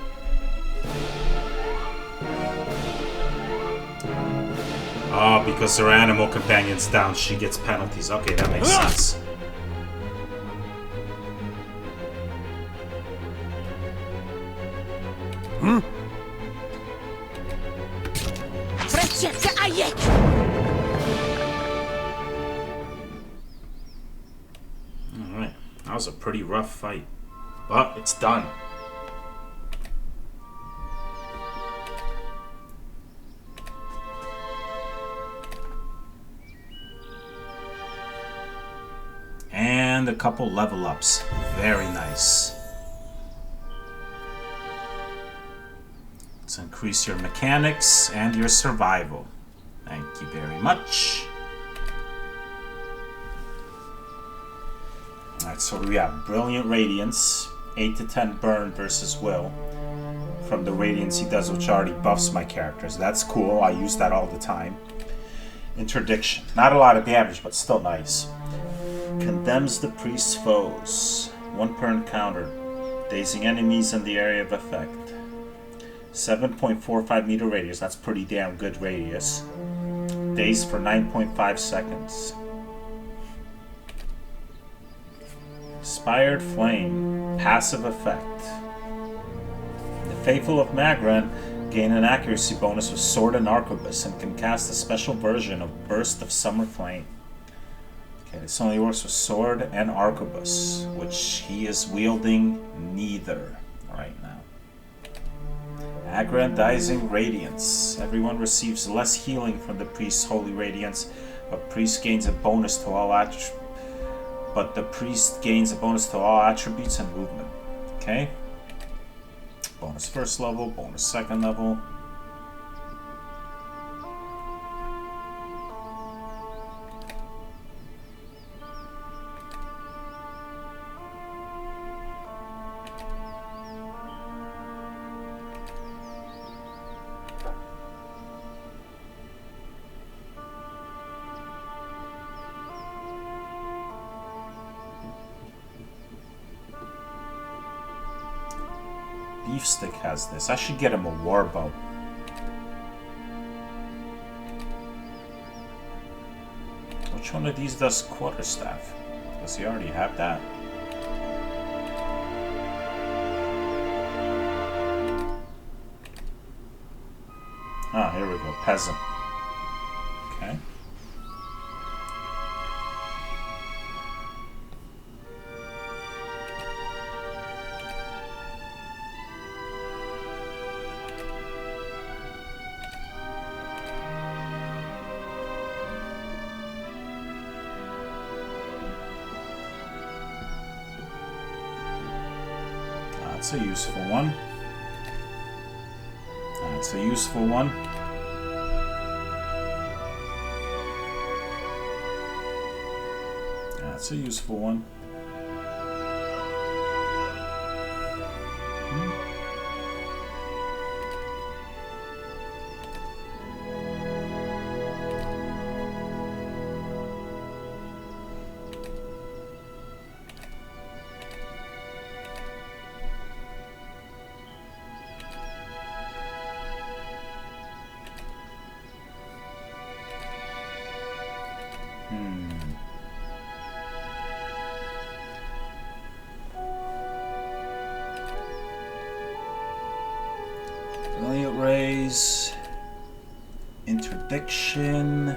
Oh, because her animal companion's down, she gets penalties. Okay, that makes sense. Alright, that was a pretty rough fight. But it's done. And a couple level ups. Very nice. Let's increase your mechanics and your survival. Thank you very much. Alright, so we have Brilliant Radiance, 8 to 10 burn versus Will. From the Radiance he does, which already buffs my characters. That's cool, I use that all the time. Interdiction. Not a lot of damage, but still nice. Condemns the priest's foes. 1 per encounter. Dazing enemies in the area of effect. 7.45 meter radius. That's pretty damn good radius. Daze for 9.5 seconds. Inspired Flame. Passive effect. The Faithful of Magran gain an accuracy bonus with Sword and Arquebus and can cast a special version of Burst of Summer Flame. Okay, this only works with Sword and Arquebus, which he is wielding neither right now. Aggrandizing Radiance. Everyone receives less healing from the priest's holy radiance, but the priest gains a bonus to all attributes and movement. Okay? Bonus first level, bonus second level. Beef Stick has this. I should get him a warbow. Which one of these does quarterstaff? Does he already have that? Ah, here we go. Peasant. Okay. That's a useful one. That's a useful one. That's a useful one. Brilliant rays, interdiction.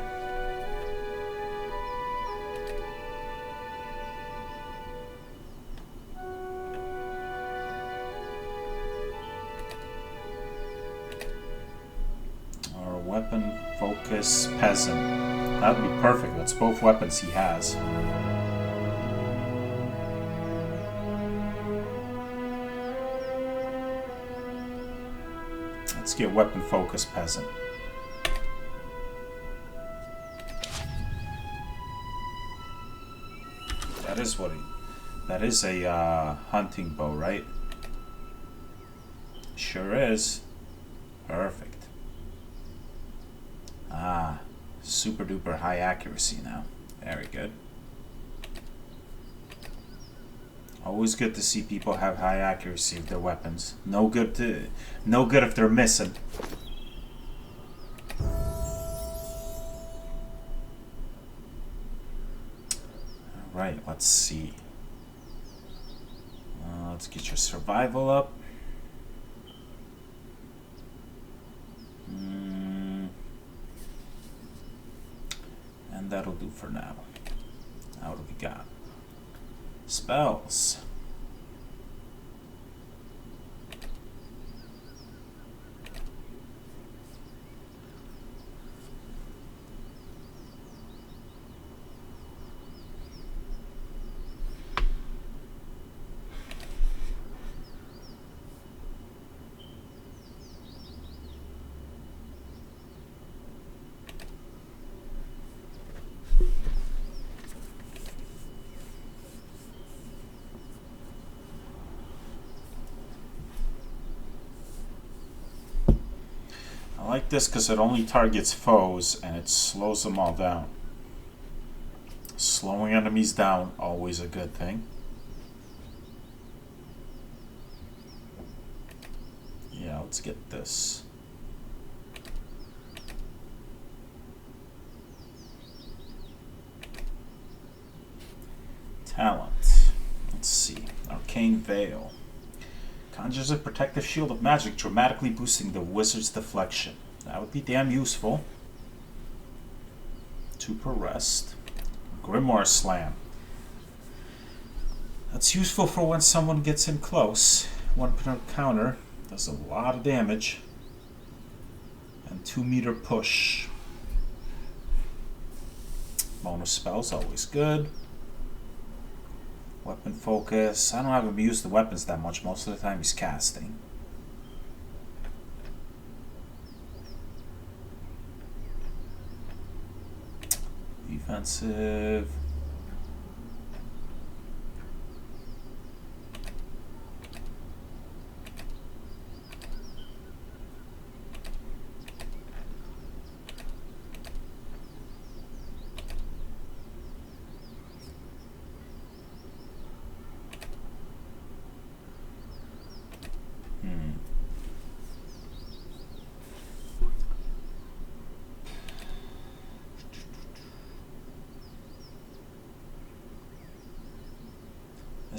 Or weapon focus peasant. That would be perfect. That's both weapons he has. Let's get weapon focus peasant. That is what he... That is a hunting bow, right? Sure is. Perfect. Ah, super duper high accuracy now. Very good. Always good to see people have high accuracy with their weapons. No good if they're missing. Alright, let's see. Let's get your survival up. And that'll do for now. Now what do we got? Spells. I like this because it only targets foes and it slows them all down. Slowing enemies down, always a good thing. Yeah, let's get this. Talent. Let's see. Arcane Veil. Conjures a protective shield of magic, dramatically boosting the wizard's deflection. That would be damn useful. 2 per rest. Grimoire Slam. That's useful for when someone gets in close. 1 per counter. Does a lot of damage. And 2-meter push. Bonus spells, always good. Weapon focus. I don't have him use the weapons that much. Most of the time he's casting. Defensive.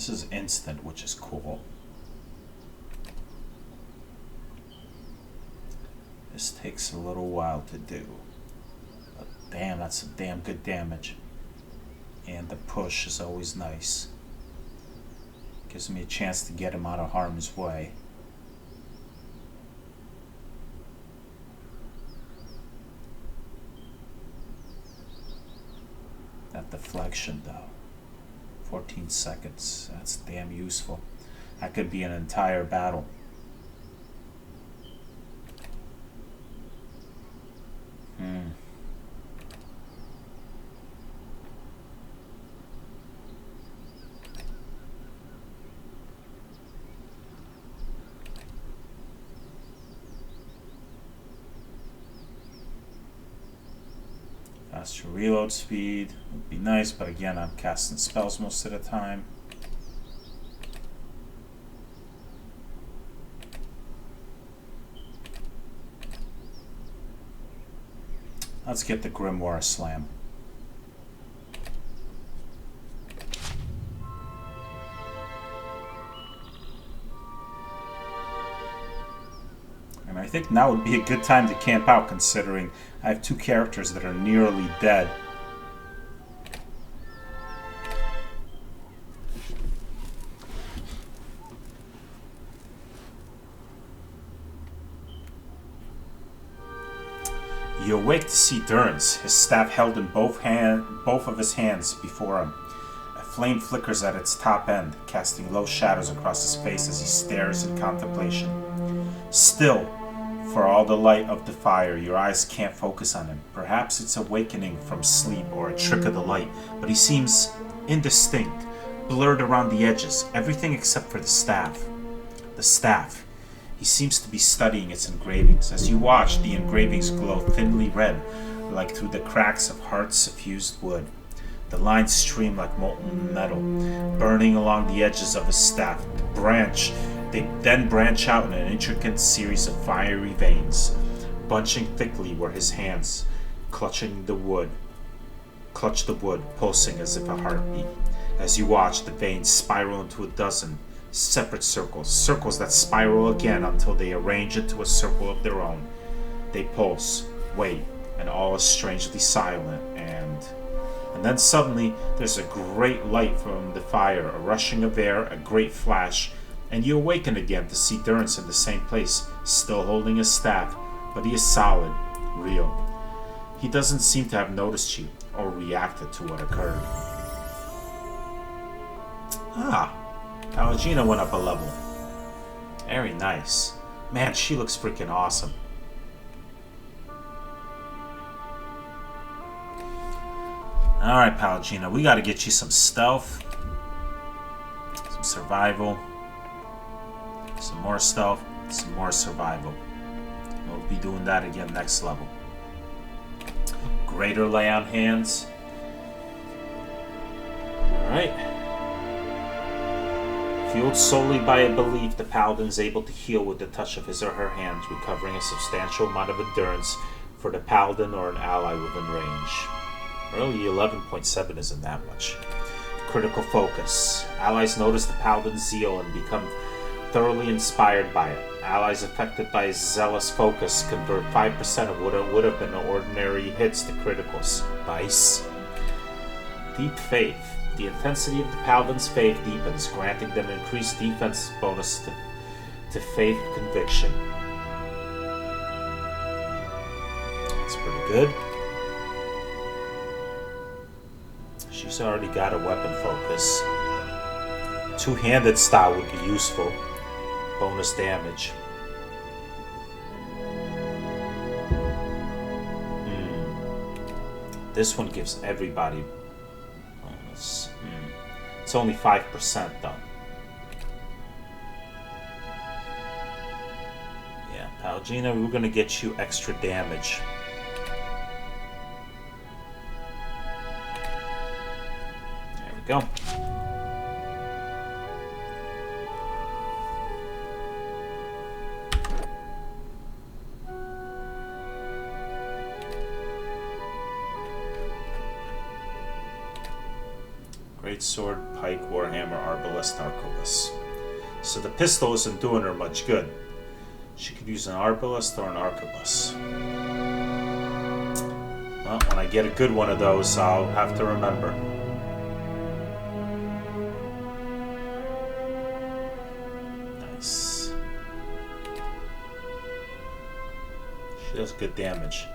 This is instant, which is cool. This takes a little while to do. But damn, that's some damn good damage. And the push is always nice. Gives me a chance to get him out of harm's way. That deflection though. 14 seconds. That's damn useful. That could be an entire battle. Faster reload speed would be nice, but again, I'm casting spells most of the time. Let's get the Grimoire Slam. And I think now would be a good time to camp out, considering I have two characters that are nearly dead. You awake to see Durrance, his staff held in both of his hands before him. A flame flickers at its top end, casting low shadows across his face as he stares in contemplation. Still, for all the light of the fire, your eyes can't focus on him. Perhaps it's awakening from sleep or a trick of the light, but he seems indistinct, blurred around the edges, everything except for the staff. The staff. He seems to be studying its engravings. As you watch, the engravings glow thinly red, like through the cracks of heart-suffused wood. The lines stream like molten metal, burning along the edges of his staff. They then branch out in an intricate series of fiery veins, bunching thickly where his hands clutch the wood, pulsing as if a heartbeat. As you watch, the veins spiral into a dozen separate circles that spiral again until they arrange into a circle of their own. They pulse, wait, and all is strangely silent, and then suddenly there's a great light from the fire, a rushing of air, a great flash, and you awaken again to see Durrance in the same place, still holding his staff, but he is solid, real. He doesn't seem to have noticed you or reacted to what occurred. Algina went up a level. Very nice. Man, she looks freaking awesome. Alright, Palagina, we gotta get you some stealth, some survival, some more stealth, some more survival. We'll be doing that again next level. Greater lay on hands. Alright. Fueled solely by a belief, the paladin is able to heal with the touch of his or her hands, recovering a substantial amount of endurance for the paladin or an ally within range. Early 11.7 isn't that much. Critical focus. Allies notice the paladin's zeal and become thoroughly inspired by it. Allies affected by his zealous focus convert 5% of what would have been ordinary hits to criticals. Nice. Deep faith. The intensity of the paladin's faith deepens, granting them increased defense bonus to faith conviction. That's pretty good. She's already got a weapon focus. Two-handed style would be useful. Bonus damage. This one gives everybody bonus. It's only 5% though. Yeah, Palgina, we're gonna get you extra damage. There we go. Greatsword, pike, warhammer, arbalest, arquebus. So the pistol isn't doing her much good. She could use an arbalest or an arquebus. Well, when I get a good one of those, I'll have to remember. Nice. She does good damage.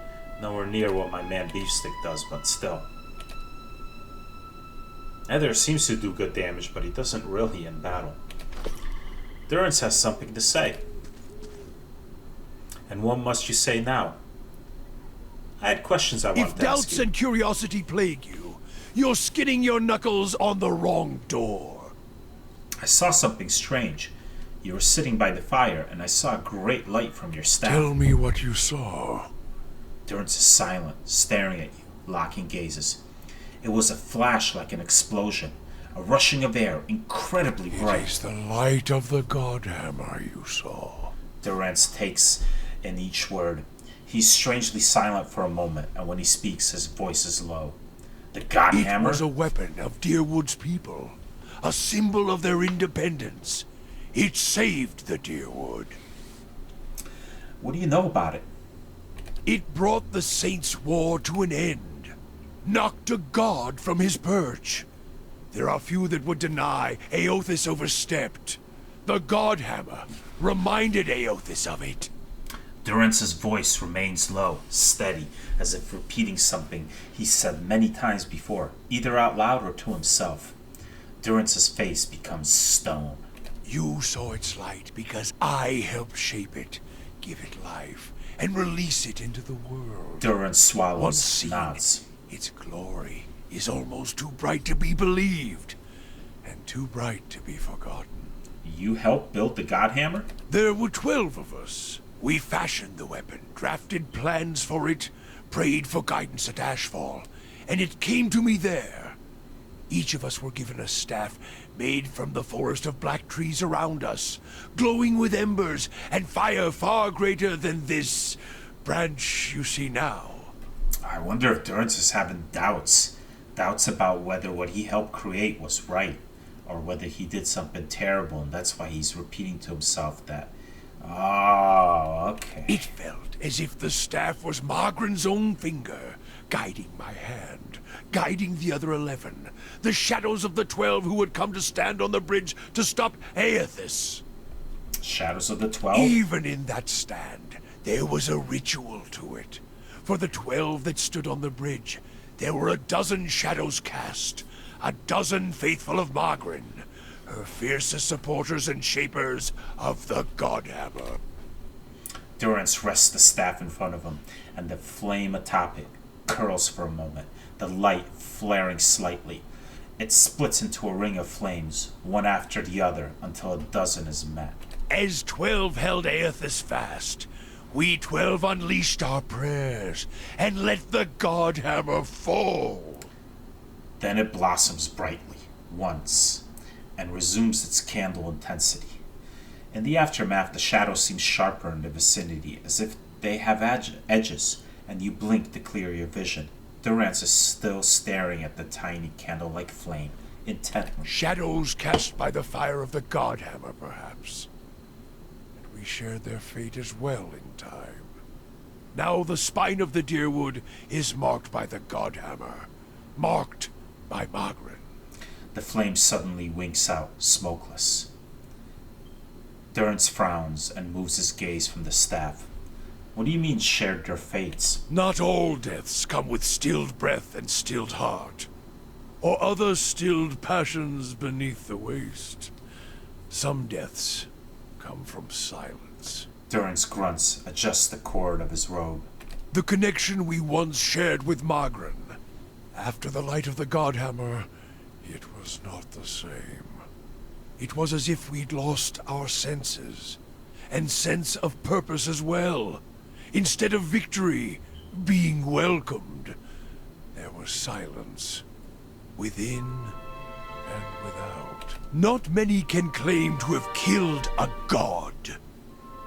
Nowhere near what my man Beefstick does, but still. Nether seems to do good damage, but he doesn't really in battle. Durance has something to say. And what must you say now? I had questions I wanted to ask you. If doubts and curiosity plague you, you're skidding your knuckles on the wrong door. I saw something strange. You were sitting by the fire, and I saw a great light from your staff. Tell me what you saw. Durance is silent, staring at you, locking gazes. It was a flash like an explosion, a rushing of air, incredibly bright. It is the light of the Godhammer you saw. Durance takes in each word. He's strangely silent for a moment, and when he speaks, his voice is low. The Godhammer? It was a weapon of Deerwood's people, a symbol of their independence. It saved the Deerwood. What do you know about it? It brought the Saints' War to an end, knocked a god from his perch. There are few that would deny Aothis overstepped. The Godhammer reminded Aothis of it. Durance's voice remains low, steady, as if repeating something he said many times before, either out loud or to himself. Durance's face becomes stone. You saw its light because I helped shape it, give it life, and release it into the world. Durance swallows, Once seen, nods. its glory is almost too bright to be believed, and too bright to be forgotten. You helped build the Godhammer? There were 12 of us. We fashioned the weapon, drafted plans for it, prayed for guidance at Ashfall, and it came to me there. Each of us were given a staff made from the forest of black trees around us, glowing with embers and fire far greater than this branch you see now. I wonder if Durance is having doubts. Doubts about whether what he helped create was right, or whether he did something terrible, and that's why he's repeating to himself that. Oh, okay. It felt as if the staff was Margaren's own finger, guiding my hand, guiding the other 11, the shadows of the 12 who would come to stand on the bridge to stop Aothis. Shadows of the 12? Even in that stand, there was a ritual to it. For the 12 that stood on the bridge, there were a dozen shadows cast, a dozen faithful of Margaren, her fiercest supporters and shapers of the Godhammer. Durance rests the staff in front of him, and the flame atop it curls for a moment, the light flaring slightly. It splits into a ring of flames, one after the other, until a dozen is met. As 12 held Aothis fast, we 12 unleashed our prayers and let the Godhammer fall. Then it blossoms brightly, once, and resumes its candle intensity. In the aftermath, the shadows seem sharper in the vicinity, as if they have edges, and you blink to clear your vision. Durance is still staring at the tiny candle-like flame, intently. Shadows cast by the fire of the Godhammer, perhaps. And we shared their fate as well in time. Now the spine of the Deerwood is marked by the Godhammer, marked by Margaret. The flame suddenly winks out, smokeless. Durance frowns and moves his gaze from the staff. What do you mean, shared their fates? Not all deaths come with stilled breath and stilled heart, or other stilled passions beneath the waste. Some deaths come from silence. Durance grunts, adjusts the cord of his robe. The connection we once shared with Margaren. After the light of the Godhammer, it was not the same. It was as if we'd lost our senses, and sense of purpose as well. Instead of victory, being welcomed, there was silence, within and without. Not many can claim to have killed a god.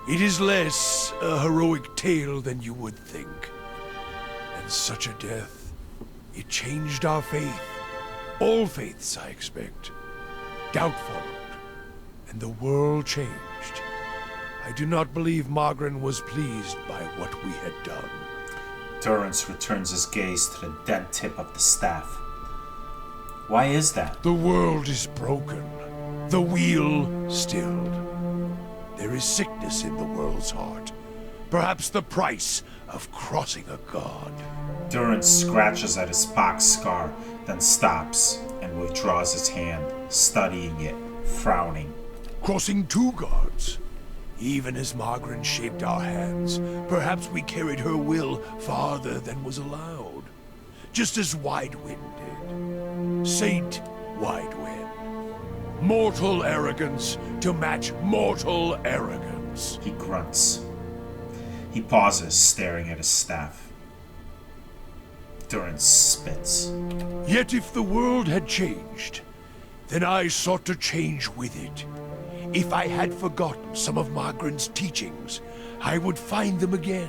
It is less a heroic tale than you would think. And such a death, it changed our faith, All faiths, I expect. Doubt followed, and the world changed. I do not believe Magrin was pleased by what we had done. Durrance returns his gaze to the dead tip of the staff. Why is that? The world is broken. The wheel stilled. There is sickness in the world's heart. Perhaps the price of crossing a god. Durrance scratches at his pox scar, then stops and withdraws his hand, studying it, frowning. Crossing two gods. Even as Magrin shaped our hands, perhaps we carried her will farther than was allowed. Just as Widewind did. Saint Widewind. Mortal arrogance to match mortal arrogance. He grunts. He pauses, staring at his staff. Durrance spits. Yet if the world had changed, then I sought to change with it. If I had forgotten some of Magrin's teachings, I would find them again.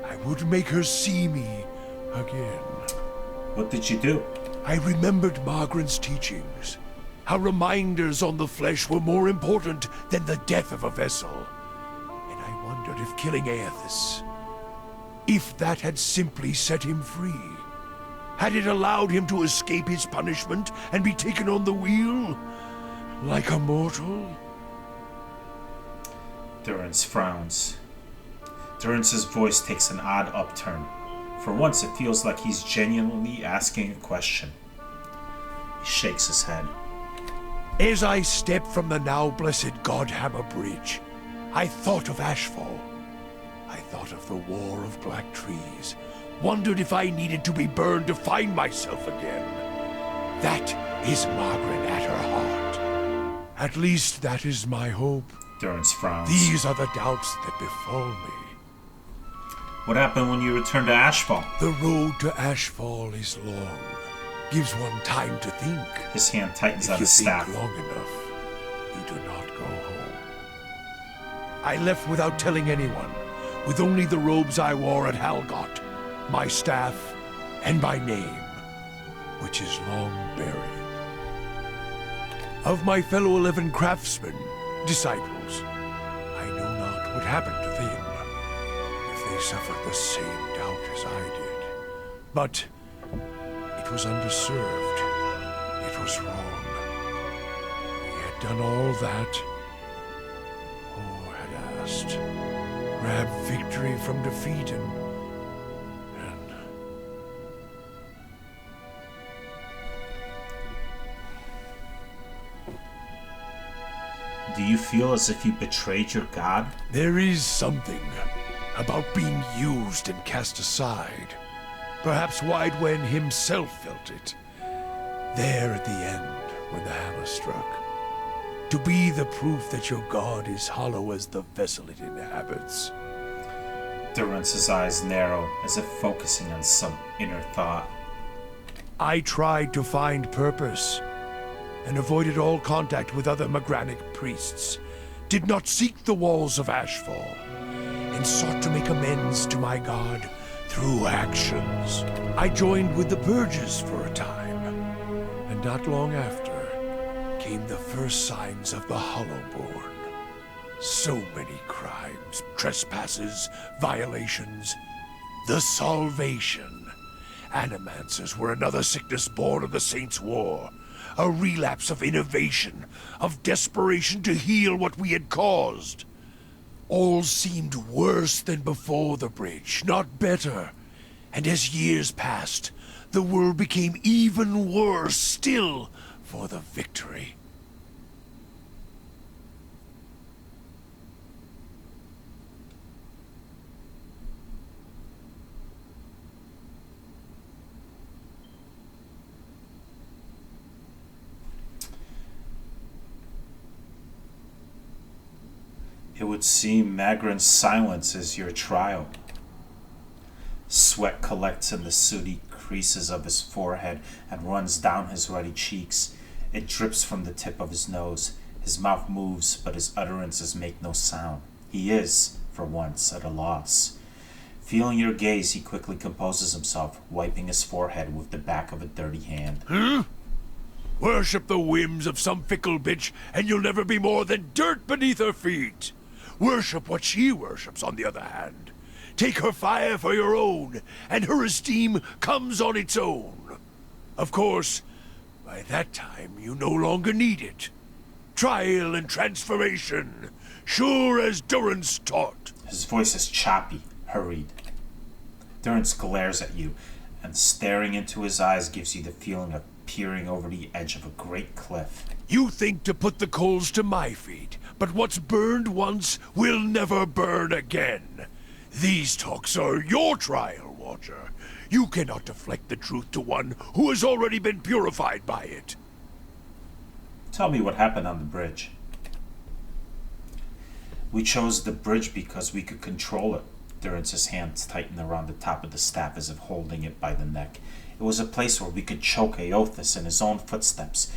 I would make her see me again. What did you do? I remembered Magrin's teachings. How reminders on the flesh were more important than the death of a vessel. And I wondered if killing Aethys, if that had simply set him free. Had it allowed him to escape his punishment and be taken on the wheel? Like a mortal? Durrance frowns. Durrance's voice takes an odd upturn. For once, it feels like he's genuinely asking a question. He shakes his head. As I stepped from the now blessed Godhammer Bridge, I thought of Ashfall. I thought of the War of Black Trees. Wondered if I needed to be burned to find myself again. That is Magrin at her heart. At least that is my hope. Durrance frowns. These are the doubts that befall me. What happened when you returned to Ashfall? The road to Ashfall is long. Gives one time to think. His hand tightens on If you his staff. think long enough, you do not go home. I left without telling anyone, with only the robes I wore at Halgot, my staff, and my name, which is long buried. Of my fellow 11 craftsmen, disciples, I know not what happened to them, if they suffered the same doubt as I did. But it was underserved. It was wrong. We had done all that, or had asked, grab victory from defeat and Do you feel as if you betrayed your god? there is something about being used and cast aside. Perhaps Widewen himself felt it. There at the end, when the hammer struck. To be the proof that your god is hollow as the vessel it inhabits. Durrance's eyes narrow, as if focusing on some inner thought. I tried to find purpose, and avoided all contact with other Magranic priests. Did not seek the walls of Ashfall, and sought to make amends to my god through actions. I joined with the Purges for a time, and not long after came the first signs of the Hollowborn. So many crimes, trespasses, violations. The Salvation. Animancers were another sickness born of the Saints' War. A relapse of innovation, of desperation to heal what we had caused. All seemed worse than before the bridge, not better. And as years passed, the world became even worse still for the victory. It would seem Magrin's silence is your trial. Sweat collects in the sooty creases of his forehead and runs down his ruddy cheeks. It drips from the tip of his nose. His mouth moves, but his utterances make no sound. He is, for once, at a loss. Feeling your gaze, he quickly composes himself, wiping his forehead with the back of a dirty hand. Worship the whims of some fickle bitch, and you'll never be more than dirt beneath her feet. Worship what she worships, on the other hand. Take her fire for your own, and her esteem comes on its own. Of course, by that time you no longer need it. Trial and transformation, sure as Durance taught. His voice is choppy, hurried. Durance glares at you, and staring into his eyes gives you the feeling of peering over the edge of a great cliff. You think to put the coals to my feet, but what's burned once will never burn again. These talks are your trial, Watcher. You cannot deflect the truth to one who has already been purified by it. Tell me what happened on the bridge. We chose the bridge because we could control it. Durance's hands tightened around the top of the staff as if holding it by the neck. It was a place where we could choke Aothas in his own footsteps,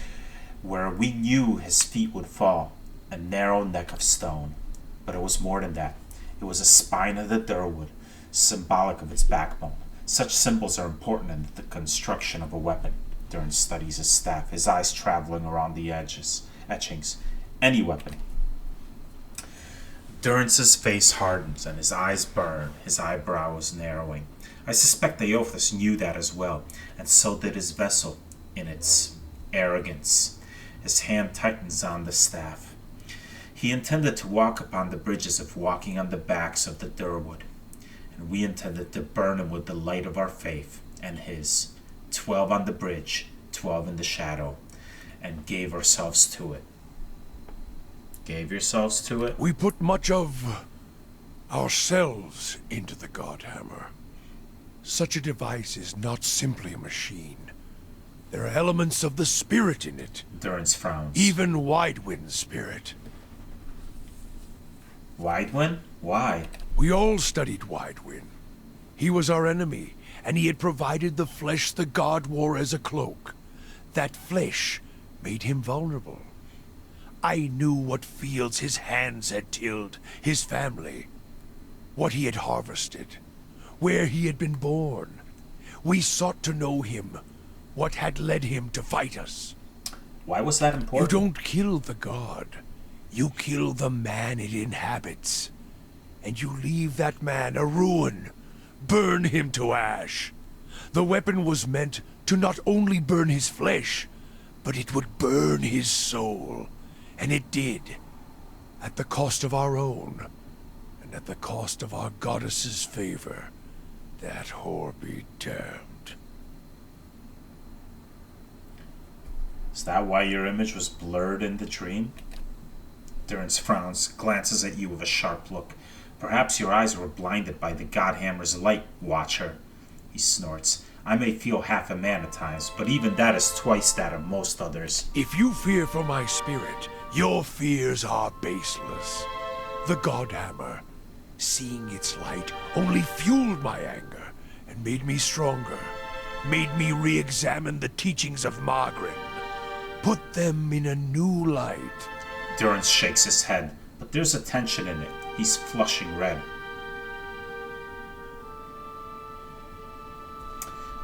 where we knew his feet would fall, a narrow neck of stone. But it was more than that. It was a spine of the Durwood, symbolic of its backbone. Such symbols are important in the construction of a weapon. Durance studies his staff, his eyes traveling around the etchings. Any weapon. Durance's face hardens and his eyes burn, his eyebrows narrowing. I suspect Aothas knew that as well, and so did his vessel, in its arrogance. His hand tightens on the staff. He intended to walk upon the bridge as if walking on the backs of the Durwood, and we intended to burn him with the light of our faith and his. 12 on the bridge, 12 in the shadow, and gave ourselves to it. Gave yourselves to it? We put much of ourselves into the Godhammer. Such a device is not simply a machine. There are elements of the spirit in it. Durance frowns. Even Widewind's spirit. Widewind? Why? We all studied Widewind. He was our enemy, and he had provided the flesh the god wore as a cloak. That flesh made him vulnerable. I knew what fields his hands had tilled, his family, what he had harvested, where he had been born. We sought to know him, what had led him to fight us. Why was that important? You don't kill the god. You kill the man it inhabits. And you leave that man a ruin. Burn him to ash. The weapon was meant to not only burn his flesh, but it would burn his soul. And it did. At the cost of our own. And at the cost of our goddess's favor. That whore be damned. Is that why your image was blurred in the dream? Durance frowns, glances at you with a sharp look. Perhaps your eyes were blinded by the Godhammer's light, Watcher. He snorts. I may feel half a man at times, but even that is twice that of most others. If you fear for my spirit, your fears are baseless. The Godhammer, seeing its light, only fueled my anger and made me stronger. Made me re-examine the teachings of Margaret. Put them in a new light. Durance shakes his head, but there's a tension in it. He's flushing red.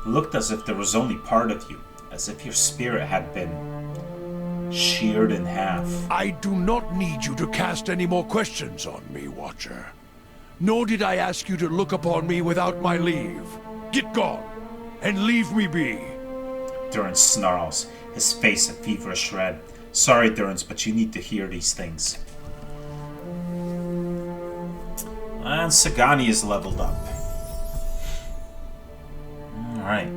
It looked as if there was only part of you, as if your spirit had been sheared in half. I do not need you to cast any more questions on me, Watcher. Nor did I ask you to look upon me without my leave. Get gone, and leave me be. Durance snarls, his face a feverish red. Sorry, Durance, but you need to hear these things. And Sagani is leveled up. Alright.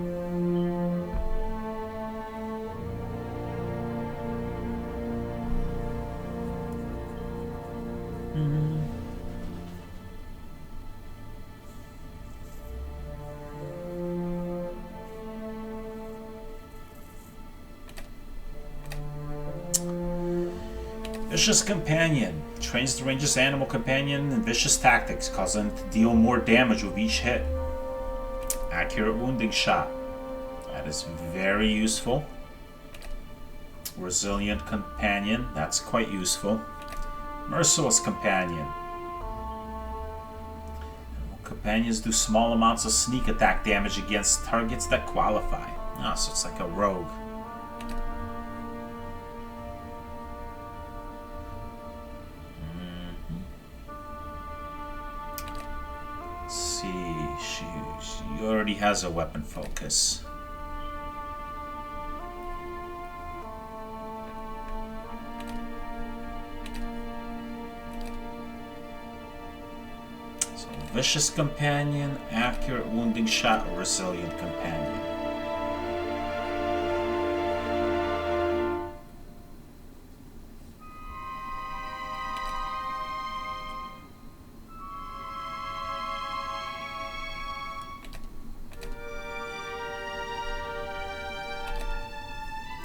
Vicious Companion. Trains the ranger's animal companion in vicious tactics, causing him to deal more damage with each hit. Accurate wounding shot. That is very useful. Resilient Companion. That's quite useful. Merciless Companion. Companions do small amounts of sneak attack damage against targets that qualify. Ah, so it's like a rogue. She already has a weapon focus. So, vicious companion, accurate wounding shot, or resilient companion.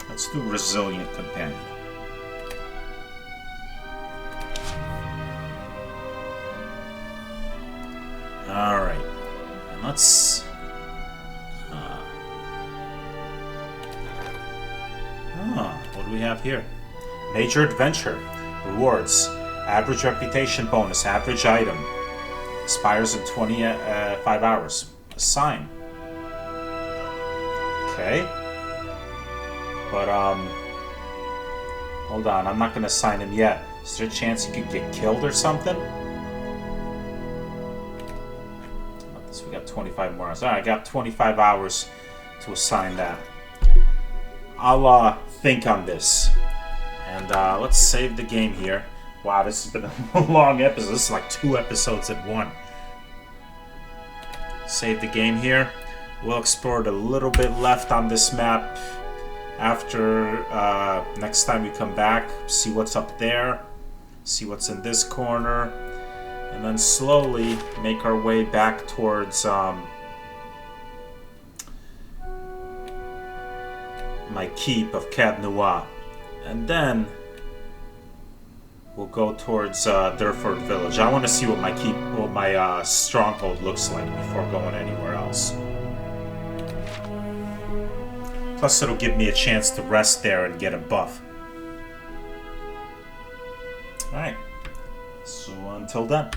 Let's do resilient companion. Alright. And let's... what do we have here? Major adventure. Rewards. Average reputation bonus. Average item. Expires in 25 hours. Assign. Okay. But, hold on, I'm not gonna assign him yet. Is there a chance he could get killed or something? So we got 25 more hours. Alright, I got 25 hours to assign that. I'll, think on this. And, let's save the game here. Wow, this has been a long episode. This is like 2 episodes at one. Save the game here. We'll explore a little bit left on this map. After next time we come back, see what's up there, see what's in this corner, and then slowly make our way back towards my keep of Cadnois. And then we'll go towards Durford Village. I want to see what my stronghold looks like before going anywhere else. Plus, it'll give me a chance to rest there and get a buff. Alright. So, until then.